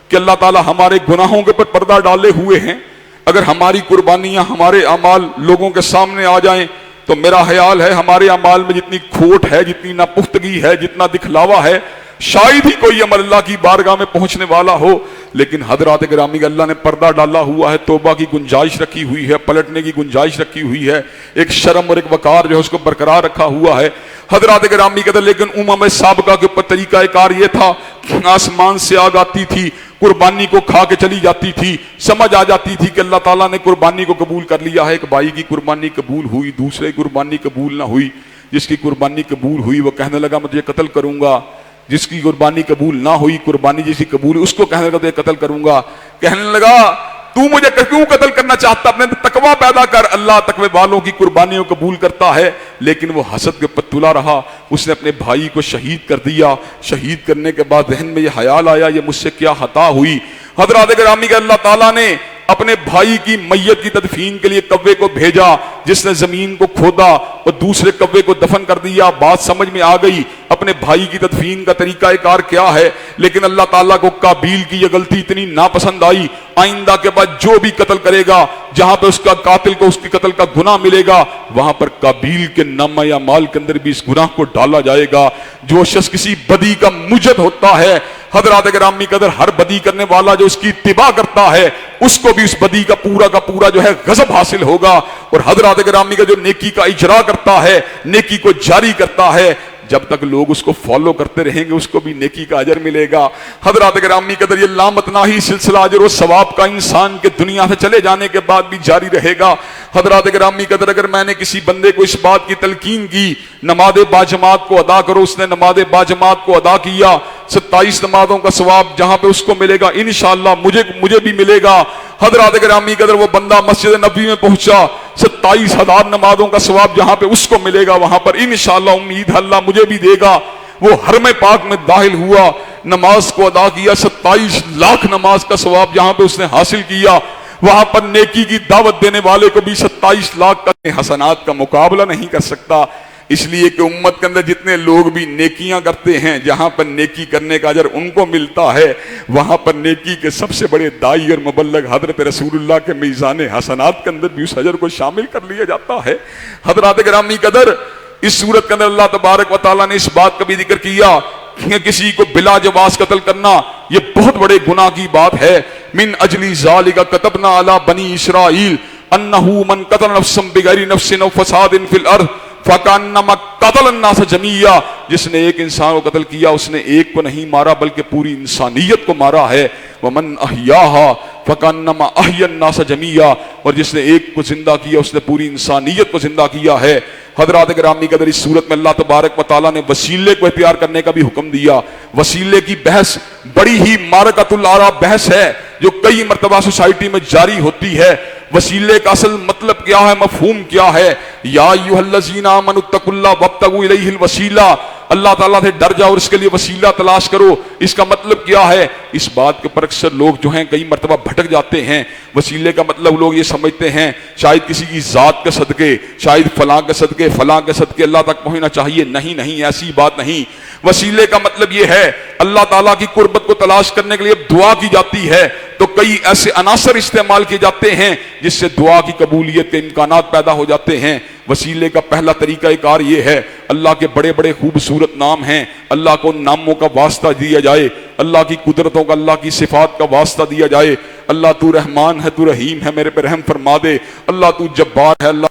کہ اللہ تعالی ہمارے گناہوں کے اوپر پردہ ڈالے ہوئے ہیں۔ اگر ہماری قربانیاں، ہمارے اعمال لوگوں کے سامنے آ جائیں تو میرا خیال ہے ہمارے اعمال میں جتنی کھوٹ ہے، جتنی ناپختگی ہے، جتنا دکھلاوا ہے، شاید ہی کوئی عمل اللہ کی بارگاہ میں پہنچنے والا ہو۔ لیکن حضرات گرامی اللہ نے پردہ ڈالا ہوا ہے، توبہ کی گنجائش رکھی ہوئی ہے، پلٹنے کی گنجائش رکھی ہوئی ہے، ایک شرم اور ایک وقار جو ہے اس کو برقرار رکھا ہوا ہے۔ حضرات گرامی قدر، لیکن امم سابقہ کے اوپر طریقہ کار یہ تھا کہ آسمان سے آگ آتی تھی، قربانی کو کھا کے چلی جاتی تھی، سمجھ آ جاتی تھی کہ اللہ تعالیٰ نے قربانی کو قبول کر لیا ہے۔ ایک بھائی کی قربانی قبول ہوئی، دوسرے کی قربانی قبول نہ ہوئی۔ جس کی قربانی قبول ہوئی وہ کہنے لگا میں تجھے قتل کروں گا، جس کی قربانی قبول نہ ہوئی، قربانی جس کی قبول، اس کو کہنے لگا تجھے قتل کروں گا۔ کہنے لگا تو مجھے کیوں قتل کرنا چاہتا؟ اپنے تقویٰ پیدا کر، اللہ تقوی والوں کی قربانیوں قبول کرتا ہے۔ لیکن وہ حسد کے اوپر تلا رہا، اس نے اپنے بھائی کو شہید کر دیا۔ شہید کرنے کے بعد ذہن میں یہ خیال آیا یہ مجھ سے کیا خطا ہوئی۔ حضرات گرامی کہ اللہ تعالیٰ نے اپنے بھائی کی میت کی تدفین کے لیے کوے کو بھیجا، جس نے زمین کو کھودا اور دوسرے کوے کو دفن کر دیا۔ بات سمجھ میں آ گئی اپنے بھائی کی تدفین کا طریقہ کار کیا ہے، لیکن اللہ تعالیٰ کو قابیل کی یہ غلطی اتنی ناپسند آئی، آئندہ کے بعد جو بھی قتل کرے گا، جہاں پہ اس کا قاتل کو اس کے قتل کا گناہ ملے گا، وہاں پر قابیل کے نامہ یا مال کے اندر بھی اس گناہ کو ڈالا جائے گا۔ جو شخص کسی بدی کا مجد ہوتا ہے، حضرات گرامی قدر، ہر بدی کرنے والا جو اس کی اتباع کرتا ہے اس کو بھی اس بدی کا پورا جو ہے غضب حاصل ہوگا۔ اور حضرات گرامی کا جو نیکی کا اجرا کرتا ہے، نیکی کو جاری کرتا ہے، جب تک لوگ اس کو فالو کرتے رہیں گے اس کو بھی نیکی کا اجر ملے گا۔ حضرات گرامی قدر، یہ لامتناہی سلسلہ اجر و ثواب کا انسان کے دنیا سے چلے جانے کے بعد بھی جاری رہے گا۔ حضرات گرامی قدر، اگر میں نے کسی بندے کو اس بات کی تلقین کی نماز باجماعت کو ادا کرو، اس نے نماز باجماعت کو ادا کیا، 27 نمازوں کا ثواب جہاں پہ اس کو ملے گا انشاءاللہ مجھے بھی ملے گا۔ حضرات گرامی قدر، وہ بندہ مسجد نبوی میں پہنچا، 27,000 نمازوں کا ثواب جہاں پہ اس کو ملے گا وہاں پر انشاءاللہ امید ہے اللہ مجھے بھی دے گا۔ وہ حرم پاک میں داخل ہوا، نماز کو ادا کیا، 27 لاکھ نماز کا ثواب جہاں پہ اس نے حاصل کیا، وہاں پر نیکی کی دعوت دینے والے کو بھی 27 لاکھ کا حسنات کا مقابلہ نہیں کر سکتا۔ اس لیے کہ امت کے اندر جتنے لوگ بھی نیکیاں کرتے ہیں، جہاں پر نیکی کرنے کا اجر ان کو ملتا ہے، وہاں پر نیکی کے سب سے بڑے داعی اور مبلغ حضرت رسول اللہ کے میزان حسنات کے اندر بھی اس اجر کو شامل کر لیا جاتا ہے۔ حضرات گرامی قدر، اس صورت کے اندر اللہ تبارک و تعالیٰ نے اس بات کا بھی ذکر کیا کہ کسی کو بلا جواز قتل کرنا یہ بہت بڑے گناہ کی بات ہے۔ من اجلی ذالک کتبنا علی بنی اسرائیل انہ من قتل نفسا بغیر نفس او فساد فی الارض فَكَأَنَّمَا قَتَلَ النَّاسَ جَمِيعًا، جس نے ایک انسان کو قتل کیا اس نے ایک کو نہیں مارا بلکہ پوری انسانیت کو مارا ہے۔ وَمَنْ أَحْيَاهَا فَكَأَنَّمَا أَحْيَا النَّاسَ جَمِيعًا، اور جس نے ایک کو زندہ کیا اس نے پوری انسانیت کو زندہ کیا ہے۔ حضرات گرامی قدر، اس صورت میں اللہ تبارک و تعالیٰ نے وسیلے کو اختیار کرنے کا بھی حکم دیا۔ وسیلے کی بحث بڑی ہی مارکۃ الآراء بحث ہے جو کئی مرتبہ سوسائٹی میں جاری ہوتی ہے۔ وسیلے کا اصل مطلب کیا ہے، مفہوم کیا ہے؟ یا ایھا الذین آمنوا اتقوا اللہ وابتغوا الیہ الوسیلہ، اللہ تعالیٰ سے ڈر جاؤ اور اس کے لیے وسیلہ تلاش کرو۔ اس کا مطلب کیا ہے؟ اس بات کے پر اکثر لوگ جو ہیں کئی مرتبہ بھٹک جاتے ہیں۔ وسیلے کا مطلب لوگ یہ سمجھتے ہیں شاید کسی کی ذات کے صدقے، شاید فلاں کے صدقے، فلاں کے صدقے اللہ تک پہنچنا چاہیے۔ نہیں، ایسی بات نہیں۔ وسیلے کا مطلب یہ ہے اللہ تعالیٰ کی قربت کو تلاش کرنے کے لیے دعا کی جاتی ہے تو کئی ایسے عناصر استعمال کیے جاتے ہیں جس سے دعا کی قبولیت کے امکانات پیدا ہو جاتے ہیں۔ وسیلے کا پہلا طریقہ کار یہ ہے، اللہ کے بڑے بڑے خوبصورت نام ہیں، اللہ کو ان ناموں کا واسطہ دیا جائے، اللہ کی قدرتوں کا، اللہ کی صفات کا واسطہ دیا جائے۔ اللہ تو رحمان ہے، تو رحیم ہے، میرے پہ رحم فرما دے۔ اللہ تو جبار ہے، اللہ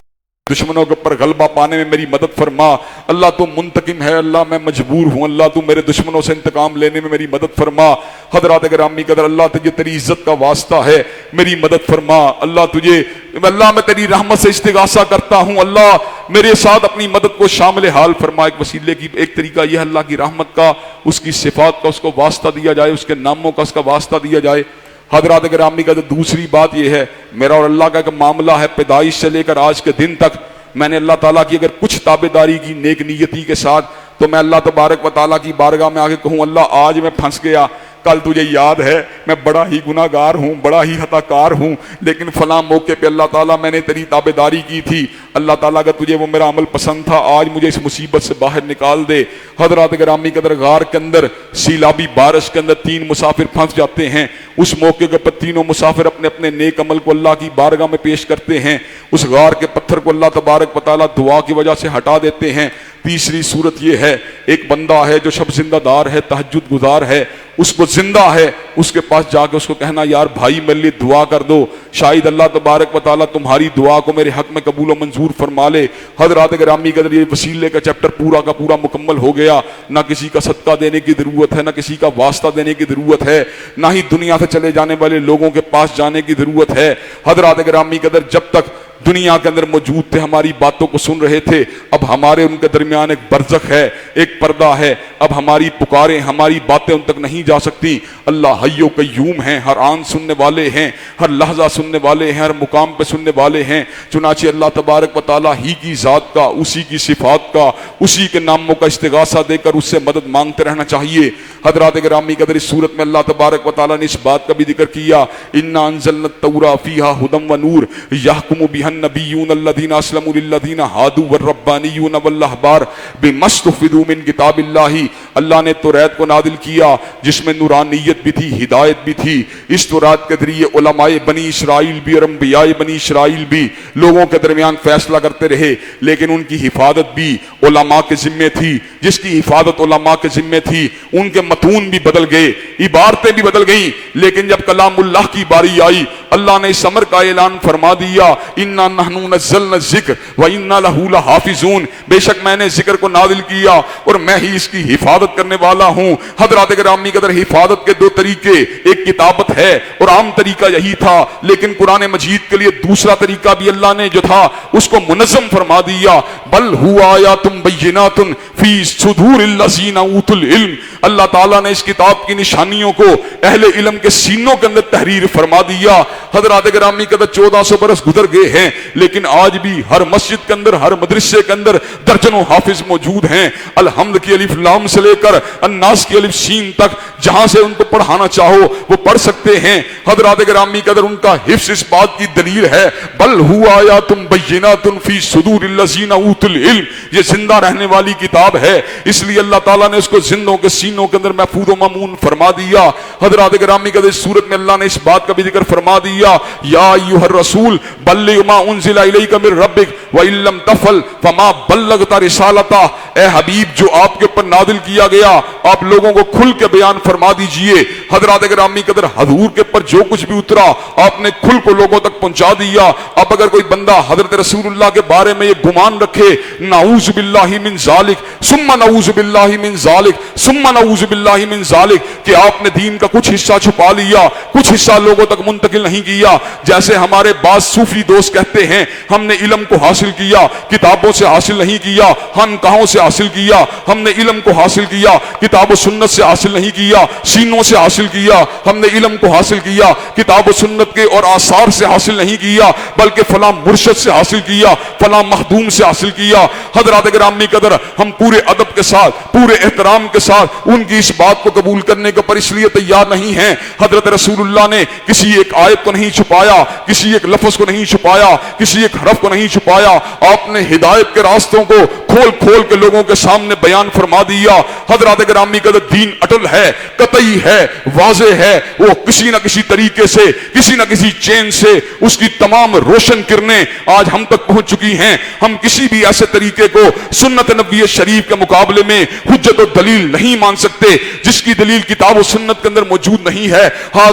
دشمنوں کے اوپر غلبہ پانے میں میری مدد فرما۔ اللہ تو منتقم ہے، اللہ میں مجبور ہوں، اللہ تو میرے دشمنوں سے انتقام لینے میں میری مدد فرما۔ حضرات گرامی قدر، اللہ تجھے تیری عزت کا واسطہ ہے، میری مدد فرما۔ اللہ میں تیری رحمت سے استغاثہ کرتا ہوں، اللہ میرے ساتھ اپنی مدد کو شامل حال فرما۔ ایک وسیلے کی ایک طریقہ یہ اللہ کی رحمت کا، اس کی صفات کا اس کو واسطہ دیا جائے، اس کے ناموں کا اس کا واسطہ دیا جائے۔ حضرات گرامی کا دوسری بات یہ ہے، میرا اور اللہ کا ایک معاملہ ہے، پیدائش سے لے کر آج کے دن تک میں نے اللہ تعالیٰ کی اگر کچھ تابعداری کی نیک نیتی کے ساتھ تو میں اللہ تبارک و تعالیٰ کی بارگاہ میں آگے کہوں اللہ آج میں پھنس گیا، کل تجھے یاد ہے میں بڑا ہی گناہ گار ہوں، بڑا ہی خطا کار ہوں، لیکن فلاں موقع پہ اللہ تعالیٰ میں نے تیری تابعداری کی تھی، اللہ تعالیٰ اگر تجھے وہ میرا عمل پسند تھا آج مجھے اس مصیبت سے باہر نکال دے۔ حضرات گرامی قدر، غار کے اندر سیلابی بارش کے اندر 3 مسافر پھنس جاتے ہیں، اس موقع کے پر تینوں مسافر اپنے اپنے نیک عمل کو اللہ کی بارگاہ میں پیش کرتے ہیں، اس غار کے پتھر کو اللہ تبارک و تعالیٰ دعا کی وجہ سے ہٹا دیتے ہیں۔ تیسری صورت یہ ہے، ایک بندہ ہے جو شب زندہ دار ہے، تہجد گزار ہے، اس کو زندہ ہے، اس کے پاس جا کے اس کو کہنا یار بھائی میرے لیے دعا کر دو، شاید اللہ تبارک و تعالیٰ تمہاری دعا کو میرے حق میں قبول و منظور فرما لے۔ حضرات گرامی قدر، یہ وسیلے کا چیپٹر پورا کا پورا مکمل ہو گیا، نہ کسی کا صدقہ دینے کی ضرورت ہے، نہ کسی کا واسطہ دینے کی ضرورت ہے، نہ ہی دنیا سے چلے جانے والے لوگوں کے پاس جانے کی ضرورت ہے۔ حضرات گرامی قدر، جب تک دنیا کے اندر موجود تھے، ہماری باتوں کو سن رہے تھے، اب ہمارے ان کے درمیان ایک برزخ ہے، ایک پردہ ہے، اب ہماری پکاریں، ہماری باتیں ان تک نہیں جا سکتی۔ اللہ حی و قیوم ہیں، ہر آن سننے والے ہیں، ہر لحظہ سننے والے ہیں، ہر مقام پہ سننے والے ہیں، چنانچہ اللہ تبارک و تعالیٰ ہی کی ذات کا، اسی کی صفات کا، اسی کے ناموں کا استغاثہ دے کر اس سے مدد مانگتے رہنا چاہیے۔ حضرات گرامی قدر، اس صورت میں اللہ تبارک و تعالیٰ نے اس بات کا بھی ذکر کیا، انا انزلنا التوراۃ فیہا ھدی و نور یحکم بہا النبیون الذین اسلموا للذین ھادوا والربانیون والاحبار بما استحفظوا من کتاب اللہ۔ اللہ نے توریت کو نازل کیا جس میں نورانیت بھی تھی، ہدایت بھی تھی۔ اس توریت کے ذریعے علماء بنی اسرائیل بھی اور انبیاء بنی اسرائیل بھی لوگوں کے درمیان فیصلہ کرتے رہے، لیکن ان کی حفاظت بھی علماء کے ذمے تھی۔ جس کی حفاظت علماء کے ذمے تھی، ان کے متون بھی بدل گئے، عبارتیں بھی بدل گئیں، لیکن جب کلام اللہ کی باری آئی، اللہ نے اس امر کا اعلان فرما دیا، انا نحن نزلنا الذکر وانا لہ لحافظون، بے شک میں نے ذکر کو نازل کیا اور میں ہی اس کی حفاظت کرنے والا ہوں۔ حضرات گرامی قدر، حفاظت کے 2 طریقے، ایک کتابت ہے اور عام طریقہ یہی تھا، لیکن قرآن مجید کے لیے دوسرا طریقہ بھی اللہ نے جو تھا اس کو منظم فرما دیا، بل ہوا آیات بینات فی صدور الذین اوتوا العلم۔ اللہ تعالیٰ نے اس کتاب کی نشانیوں کو اہل علم کے سینوں کے اندر تحریر فرما دیا۔ حضرات گرامی قدر، 1400 برس گزر گئے ہیں، لیکن آج بھی ہر مسجد کے اندر، ہر مدرسے کے اندر درجنوں حافظ موجود ہیں۔ الحمد کی الف لام سے لے کر الناس کی الف سین تک جہاں سے ان کو پڑھانا چاہو وہ پڑھ سکتے ہیں۔ حضرات گرامی قدر، ان کا حفظ اس بات کی دلیل ہے، بل ہوا آیات بینات فی صدور الذین اوتوا العلم، یہ زندہ رہنے والی کتاب ہے، اس لیے اللہ تعالیٰ نے اس کو زندوں کے سینوں کے اندر محفوظ و مامون فرما دیا۔ حضرات گرامی قدر، اس صورت میں اللہ نے اس بات کا بھی ذکر فرما دیا، یا ایھا الرسول بلغ ما انزل الیک من ربک وان لم تفعل فما بلغت رسالتہ، اے حبیب جو آپ کے اوپر نازل کیا گیا آپ لوگوں کو کھل کے بیان فرما دیجئے۔ حضرات گرامی قدر، حضور کے اوپر جو کچھ بھی اترا آپ نے کھل کو لوگوں تک پہنچا دیا۔ اب اگر کوئی بندہ حضرت رسول اللہ کے بارے میں یہ گمان رکھے، نعوذ باللہ من ذالک ثم نعوذ باللہ من ذالک ثم نعوذ باللہ من ذالک، کہ آپ نے دین کا کچھ حصہ چھپا لیا، کچھ حصہ لوگوں تک منتقل نہیں کیا، جیسے ہمارے بعض صوفی دوست کہتے ہیں ہم نے علم کو حاصل کیا، کتابوں سے حاصل نہیں کیا، ہم کہاں سے حاصل کیا، ہم نے علم کو حاصل کیا، کتاب و سنت سے حاصل نہیں کیا، سینوں سے حاصل کیا، ہم نے علم کو حاصل کیا، کتاب و سنت کے اور آثار سے حاصل نہیں کیا، بلکہ فلاں مرشد سے حاصل کیا، فلاں مخدوم سے حاصل کیا۔ حضرات گرامی قدر، ہم پورے ادب کے ساتھ، پورے احترام کے ساتھ ان کی اس بات کو قبول کرنے کے پر اس لیے تیار نہیں ہیں۔ حضرت رسول اللہ نے کسی ایک آیت کو نہیں چھپایا، کسی ایک لفظ کو نہیں چھپایا، کسی ایک حرف کو نہیں چھپایا، آپ نے ہدایت کے راستوں کو کھول کھول کے لوگوں کے سامنے بیان فرما دیا۔ حضرات گرامی قدر، دین اٹل ہے، قطعی ہے، واضح ہے، وہ کسی نہ کسی طریقے سے، کسی نہ کسی چین سے اس کی تمام روشن کرنیں آج ہم تک پہنچ چکی ہیں. ہم کسی بھی ایسے طریقے کو سنت نبوی شریف کے مقابلے میں حجت و دلیل نہیں مان سکتے جس کی دلیل کتاب و سنت کے اندر موجود نہیں ہے. ہاں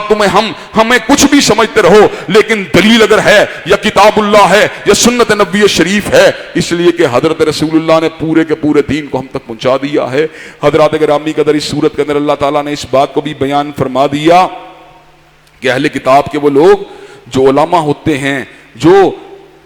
ہمیں کچھ بھی سمجھتے رہو لیکن دلیل اگر ہے یا کتاب اللہ ہے یا سنت نبوی شریف ہے, اس لیے کہ حضرت رسول اللہ نے پورے کے پورے دین کو ہم تک پہنچا دیا ہے. حضرات گرامی قدر, اس صورت کے اندر اللہ تعالیٰ نے اس بات کو بھی بیان فرما دیا کہ اہل کتاب کے وہ لوگ جو علماء ہوتے ہیں, جو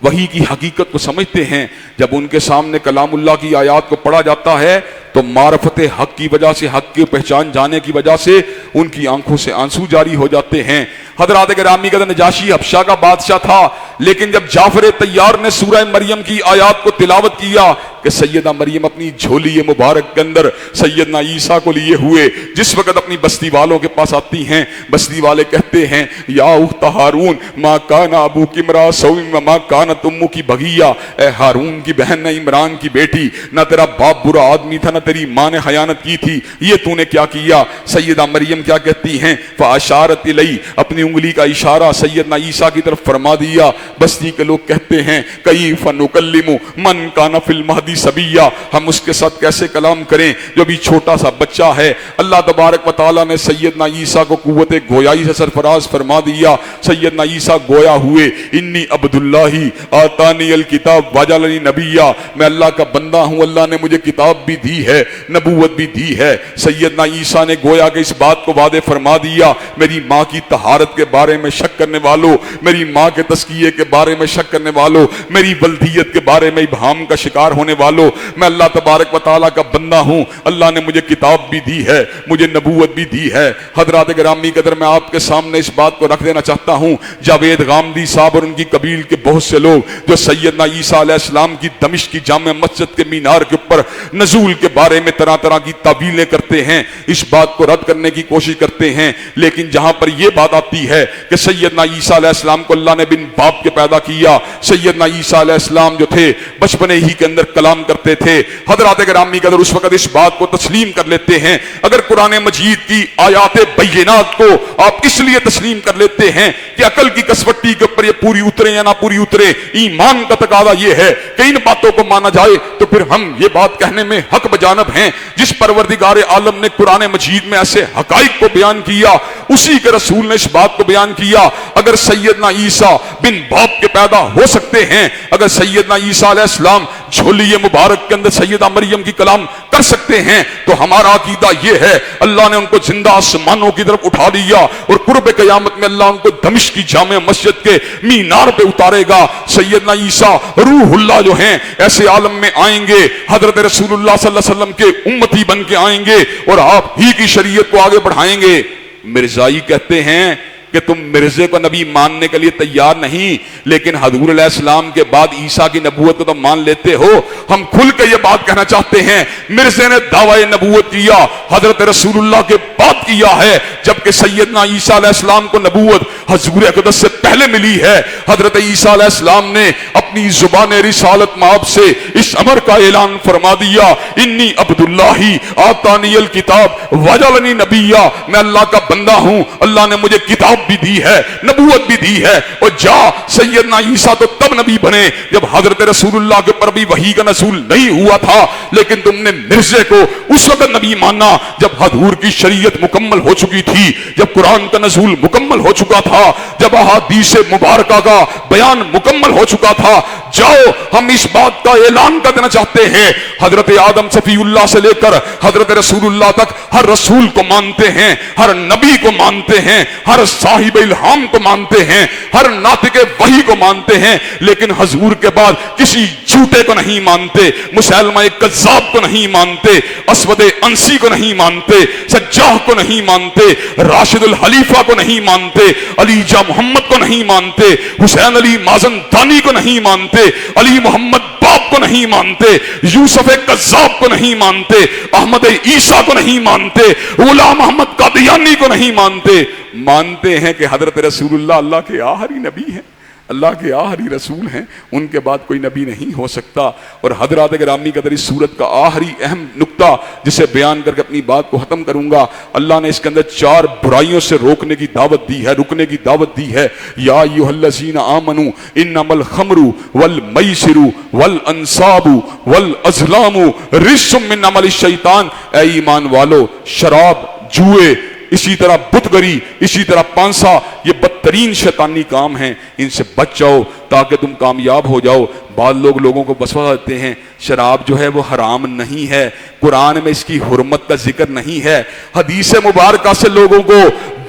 وحی کی حقیقت کو سمجھتے ہیں, جب ان کے سامنے کلام اللہ کی آیات کو پڑھا جاتا ہے تو معرفت حق کی وجہ سے, حق کی پہچان جانے کی وجہ سے ان کی آنکھوں سے آنسو جاری ہو جاتے ہیں. حضرات گرامی قدر, نجاشی حبشہ کا بادشاہ تھا, لیکن جب جعفر طیار نے سورہ مریم کی آیات کو تلاوت کیا کہ سیدہ مریم اپنی جھولی مبارک کے اندر سیدنا عیسیٰ کو لیے ہوئے جس وقت اپنی بستی والوں کے پاس آتی ہیں, بستی والے کہتے ہیں یا اخت ہارون ما کان ابوک امرا سوء وما کانت امک بغیہ, اے ہارون کی بہن نہ عمران کی بیٹی, نہ تیرا باپ برا آدمی تھا نہ تیری ماں نے خیانت کی تھی, یہ تو نے کیا کیا. سیدہ مریم کیا کہتی ہیں, فاشارت الی, اپنی انگلی کا اشارہ سیدنا عیسیٰ کی طرف فرما دیا. بستی کے لوگ کہتے ہیں کیف نکلم من کان فی المہدی صبیہ, ہم اس کے ساتھ کیسے کلام کریں جو بھی چھوٹا سا بچہ ہے. اللہ تبارک و تعالیٰ نے سیدنا عیسیٰ کو قوت گویائی سے سرفراز فرما دیا. سیدنا عیسیٰ گویا ہوئے, انی عبداللہ آتانی الکتاب وجعلنی نبیہ, میں اللہ کا بندہ ہوں, اللہ نے مجھے کتاب بھی دی ہے, نبوت بھی دی ہے. سیدنا عیسیٰ نے گویا کہ اس بات کو وعدے فرما دیا, میری ماں کی طہارت کے بارے میں شک کرنے والوں, میری ماں کے تزکیے کے بارے میں شک کرنے والوں, میری ولدیت کے بارے میں ابہام کا شکار ہونے والوں, میں اللہ تبارک و تعالیٰ کا بندہ ہوں, اللہ نے مجھے کتاب بھی دی ہے, مجھے نبوت بھی دی ہے. حضرات گرامی قدر, میں آپ کے سامنے اس بات کو رکھ دینا چاہتا ہوں, جاوید غامدی صاحب اور ان کی قبیل کے بہت سے لوگ جو سیدنا عیسیٰ علیہ السلام کی دمشق کی جامع مسجد کے مینار کے اوپر نزول کے بارے میں طرح طرح کی تعویلیں کرتے ہیں, اس بات کو رد کرنے کی کوشش کرتے ہیں. لیکن جہاں پر یہ بات آتی ہے کہ سیدنا عیسیٰ علیہ السلام کو اللہ نے بن باپ کے پیدا کیا, سیدنا عیسیٰ علیہ السلام جو تھے بچپنے ہی کے اندر کلام کرتے تھے, حضرات گرامی قدر اس وقت اس بات کو تسلیم کر لیتے ہیں. اگر قرآن مجید کی آیات بینات کو آپ اس لیے تسلیم کر لیتے ہیں کہ عقل کی کسوٹی کے اوپر یہ پوری اترے یا نہ پوری اترے, ایمان کا تقاضا یہ ہے کہ ان باتوں کو مانا جائے, تو پھر ہم یہ بات کہنے میں حق بجانب ہیں جس پروردگار عالم نے قرآن مجید میں ایسے حقائق کو بیان کیا, اسی کے رسول نے اس بات کو بیان کیا. اگر سیدنا عیسیٰ بن باپ کے پیدا ہو سکتے ہیں, اگر سیدنا عیسیٰ علیہ السلام جھولی مبارک کے اندر سیدہ مریم کی کلام کر سکتے ہیں, تو ہمارا عقیدہ یہ ہے اللہ نے ان کو زندہ آسمانوں کی طرف اٹھا لیا اور قرب قیامت میں اللہ ان کو دمشق کی جامع مسجد کے مینار پہ اتارے گا. سیدنا عیسیٰ روح اللہ جو ہیں ایسے عالم میں آئیں گے, حضرت رسول اللہ صلی اللہ علیہ وسلم کے امتی بن کے آئیں گے اور آپ ہی کی شریعت کو آگے بڑھائیں گے. مرزائی کہتے ہیں کہ تم مرزے کو نبی ماننے کے لیے تیار نہیں, لیکن حضور علیہ السلام کے بعد عیسیٰ کی نبوت کو تم مان لیتے ہو. ہم کھل کے یہ بات کہنا چاہتے ہیں, مرزے نے دعوی نبوت کیا حضرت رسول اللہ کے بعد کیا ہے, جبکہ سیدنا عیسیٰ علیہ السلام کو نبوت حضور اقدس سے پہلے ملی ہے. حضرت عیسیٰ علیہ السلام نے اپنی زبان رسالت مآب سے اس امر کا اعلان فرما دیا, انی عبداللہ آتانی الکتاب وجعلنی نبیہ, میں اللہ کا بندہ ہوں, اللہ نے مجھے کتاب بھی دی ہے, نبوت بھی دی ہے. اور جا, سیدنا عیسیٰ تو تب نبی بنے جب حضرت رسول اللہ کے پر بھی وحی کا نزول نہیں ہوا تھا, لیکن تم نے مرزے کو اس وقت نبی مانا جب حضور کی شریعت مکمل ہو چکی تھی, جب قرآن کا نزول مکمل ہو چکا تھا, جب احادیث مبارکہ کا بیان مکمل ہو چکا تھا. جاؤ, ہم اس بات کا اعلان کر دینا چاہتے ہیں, حضرت آدم صفی اللہ سے لے کر حضرت رسول اللہ تک ہر رسول کو مانتے ہیں, ہر نبی کو مانتے ہیں, ہر صاحب الہام کو مانتے ہیں, ہر ناطق وحی کو مانتے ہیں, لیکن حضور کے بعد کسی جھوٹے کو نہیں مانتے, مسلمہ کذاب کو نہیں مانتے, اسود انسی کو نہیں مانتے, سجاح کو نہیں مانتے, راشد الخلیفہ کو نہیں مانتے, علی جا محمد کو نہیں مانتے, حسین علی مازن دانی کو نہیں مانتے, علی محمد باپ کو نہیں مانتے, یوسف کذاب کو نہیں مانتے, احمد عیسیٰ کو نہیں مانتے, غلام محمد قادیانی کو نہیں مانتے. مانتے ہیں کہ حضرت رسول اللہ اللہ کے آخری نبی ہیں, اللہ کے آخری رسول ہیں، ان کے بعد کوئی نبی نہیں ہو سکتا۔ اور حضرات گرامی قدر اس سورت کا آخری اہم نقطہ جسے بیان کر کے اپنی بات کو ختم کروں گا، اللہ نے اس کے اندر 4 برائیوں سے روکنے کی دعوت دی ہے، رکنے کی دعوت دی ہے۔ یا ایھا الذین آمنوا انما الخمر والمیسر والانصاب والازلام رجس من عمل الشیطان، اے ایمان والو، شراب، جوئے، اسی طرح بتگری، اسی طرح پانسا، یہ بدترین شیطانی کام ہیں، ان سے بچ جاؤ تاکہ تم کامیاب ہو جاؤ۔ بعض لوگ لوگوں کو وسوسہ دیتے ہیں شراب جو ہے وہ حرام نہیں ہے، قرآن میں اس کی حرمت کا ذکر نہیں ہے، حدیث مبارکہ سے لوگوں کو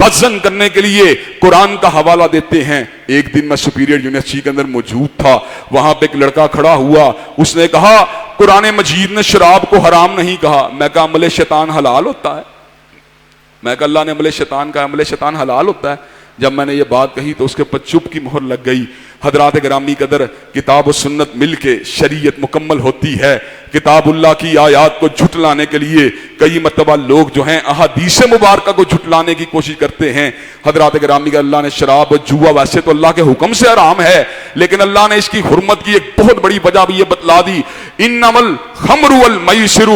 بدظن کرنے کے لیے قرآن کا حوالہ دیتے ہیں۔ ایک دن میں سپیریئر یونیورسٹی کے اندر موجود تھا، وہاں پہ ایک لڑکا کھڑا ہوا، اس نے کہا قرآن مجید نے شراب کو حرام نہیں کہا۔ میں کہا عمل شیطان حلال ہوتا ہے؟ میں کہا اللہ نے عمل شیطان کا، عمل شیطان حلال ہوتا ہے؟ جب میں نے یہ بات کہی تو اس کے پر چپ کی مہر لگ گئی۔ حضرات گرامی قدر، کتاب و سنت مل کے شریعت مکمل ہوتی ہے۔ کتاب اللہ کی آیات کو جھٹلانے کے لیے کئی مرتبہ لوگ جو ہیں احادیث مبارکہ کو جھٹلانے کی کوشش کرتے ہیں۔ حضرات گرامی قدر، اللہ نے شراب اور جوا ویسے تو اللہ کے حکم سے حرام ہے، لیکن اللہ نے اس کی حرمت کی ایک بہت بڑی وجہ بھی یہ بتلا دی۔ انما الخمر والمیسر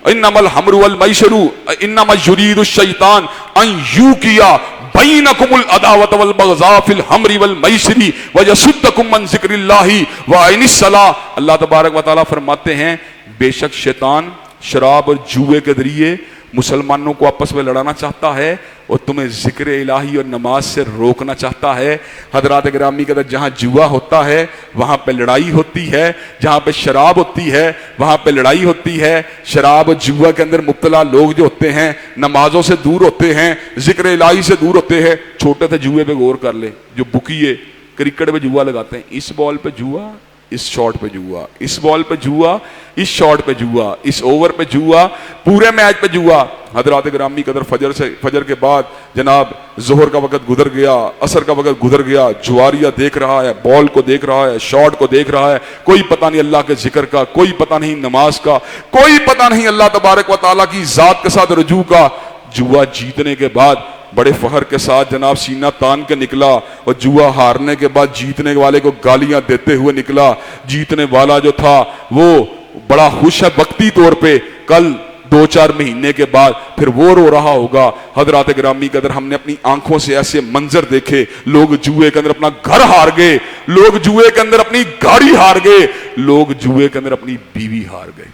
انما الخمر والمیسر انما یرید الشیطان ان یوقع بینکم العداوۃ والبغضاء فی الخمر والمیسر ویصدکم عن ذکر اللہ وعن الصلاۃ۔ اللہ تبارک و تعالیٰ فرماتے ہیں بے شک شیطان شراب اور جوئے کے ذریعے مسلمانوں کو آپس میں لڑانا چاہتا ہے اور تمہیں ذکر الہی اور نماز سے روکنا چاہتا ہے۔ حضرات گرامی قدر، جہاں جوا ہوتا ہے وہاں پہ لڑائی ہوتی ہے، جہاں پہ شراب ہوتی ہے وہاں پہ لڑائی ہوتی ہے۔ شراب اور جوا کے اندر مبتلا لوگ جو ہوتے ہیں نمازوں سے دور ہوتے ہیں، ذکر الہی سے دور ہوتے ہیں۔ چھوٹے سے جوئے پہ غور کر لے، جو بکیے کرکٹ پہ جوا لگاتے ہیں، اس بال پہ جوا، اس شاٹ پہ جوا، اس بال پہ جوا، اس شاٹ پہ جوا، اس اوور پہ جوا، پورے میچ پہ جوا۔ حضرات گرامی قدر، فجر کے بعد جناب ظہر کا وقت گزر گیا، عصر کا وقت گزر گیا، جواریہ دیکھ رہا ہے، بال کو دیکھ رہا ہے، شاٹ کو دیکھ رہا ہے، کوئی پتہ نہیں اللہ کے ذکر کا، کوئی پتہ نہیں نماز کا، کوئی پتہ نہیں اللہ تبارک و تعالیٰ کی ذات کے ساتھ رجوع کا۔ جوا جیتنے کے بعد بڑے فخر کے ساتھ جناب سینہ تان کے نکلا، اور جوا ہارنے کے بعد جیتنے والے کو گالیاں دیتے ہوئے نکلا۔ جیتنے والا جو تھا وہ بڑا خوش ہے وقتی طور پہ، کل 2-4 مہینے کے بعد پھر وہ رو رہا ہوگا۔ حضرات گرامی قدر، ہم نے اپنی آنکھوں سے ایسے منظر دیکھے، لوگ جوئے کے اندر اپنا گھر ہار گئے، لوگ جوئے کے اندر اپنی گاڑی ہار گئے، لوگ جوئے کے اندر اپنی بیوی ہار گئے۔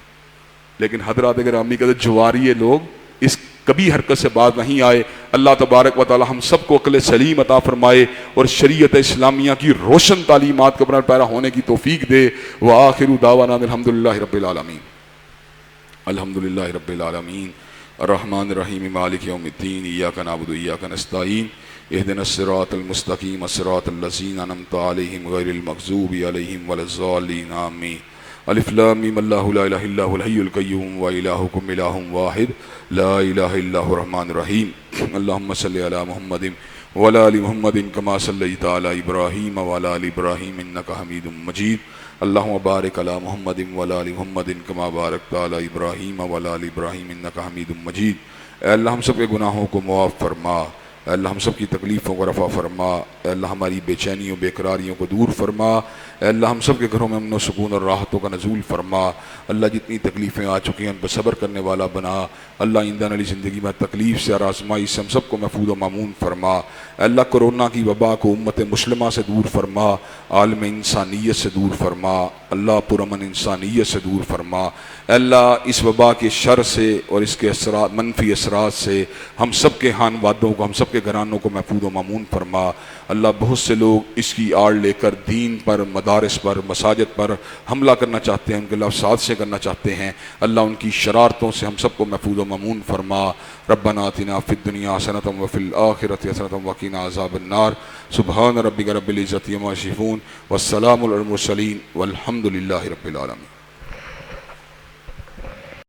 لیکن حضرات گرامی قدر، جواریے لوگ اس کبھی حرکت سے باز نہیں آئے۔ اللہ تبارک و تعالی ہم سب کو عقل سلیم عطا فرمائے اور شریعت اسلامیہ کی روشن تعلیمات کے اوپر پیرا ہونے کی توفیق دے۔ وآخر دعوانا الحمدللہ رب العالمین، الحمدللہ رب العالمین، الرحمن الرحیم، مالک یوم الدین، ایاک نعبد و ایاک نستعین، اہدنا الصراط المستقیم، صراط الذین انعمت علیہم غیر المغضوب علیہم ولا الضالین، آمین۔ الف لام میم، اللہ لا الہ الا هو الحی القیوم و الہکم الہ واحد لا الہ الا هو الرحمن الرحیم۔ اللہم صلی علی محمد وعلی آل محمد کما صلیت علی ابراہیم وعلی آل ابراہیم انک حمید مجید۔ اللہم بارک علی محمد وعلی آل محمد کما بارکت علی ابراہیم وعلی آل ابراہیم انک حمید مجید۔ اے اللہ ہم سب کے گناہوں کو معاف فرما، اے اللہ ہم سب کی تکلیفوں کو رفع فرما، اے اللہ ہماری بے چینیوں بے قراریوں کو دور فرما، اے اللہ ہم سب کے گھروں میں امن و سکون اور راحتوں کا نزول فرما۔ اللہ جتنی تکلیفیں آ چکی ہیں ان پر صبر کرنے والا بنا۔ اللہ آئندہ والی زندگی میں تکلیف سے اور آزمائی سے ہم سب کو محفوظ و مامون فرما۔ اے اللہ کرونا کی وبا کو امت مسلمہ سے دور فرما، عالم انسانیت سے دور فرما، اللہ پرامن انسانیت سے دور فرما۔ اے اللہ اس وبا کے شر سے اور اس کے اثرات، منفی اثرات سے ہم سب کے خانوادوں کو، ہم سب کے گھرانوں کو محفوظ و مامون فرما۔ اللہ بہت سے لوگ اس کی آڑ لے کر دین پر، مدارس پر، مساجد پر حملہ کرنا چاہتے ہیں، ان کے خلاف سازشیں کرنا چاہتے ہیں، اللہ ان کی شرارتوں سے ہم سب کو محفوظ و مامون فرما۔ ربنا آتنا فی الدنیا حسنۃ وفی الآخرۃ حسنۃ وقنا عذاب النار۔ سبحان ربک رب العزۃ عما یصفون والسلام علی المرسلین والحمد للہ رب العالمین۔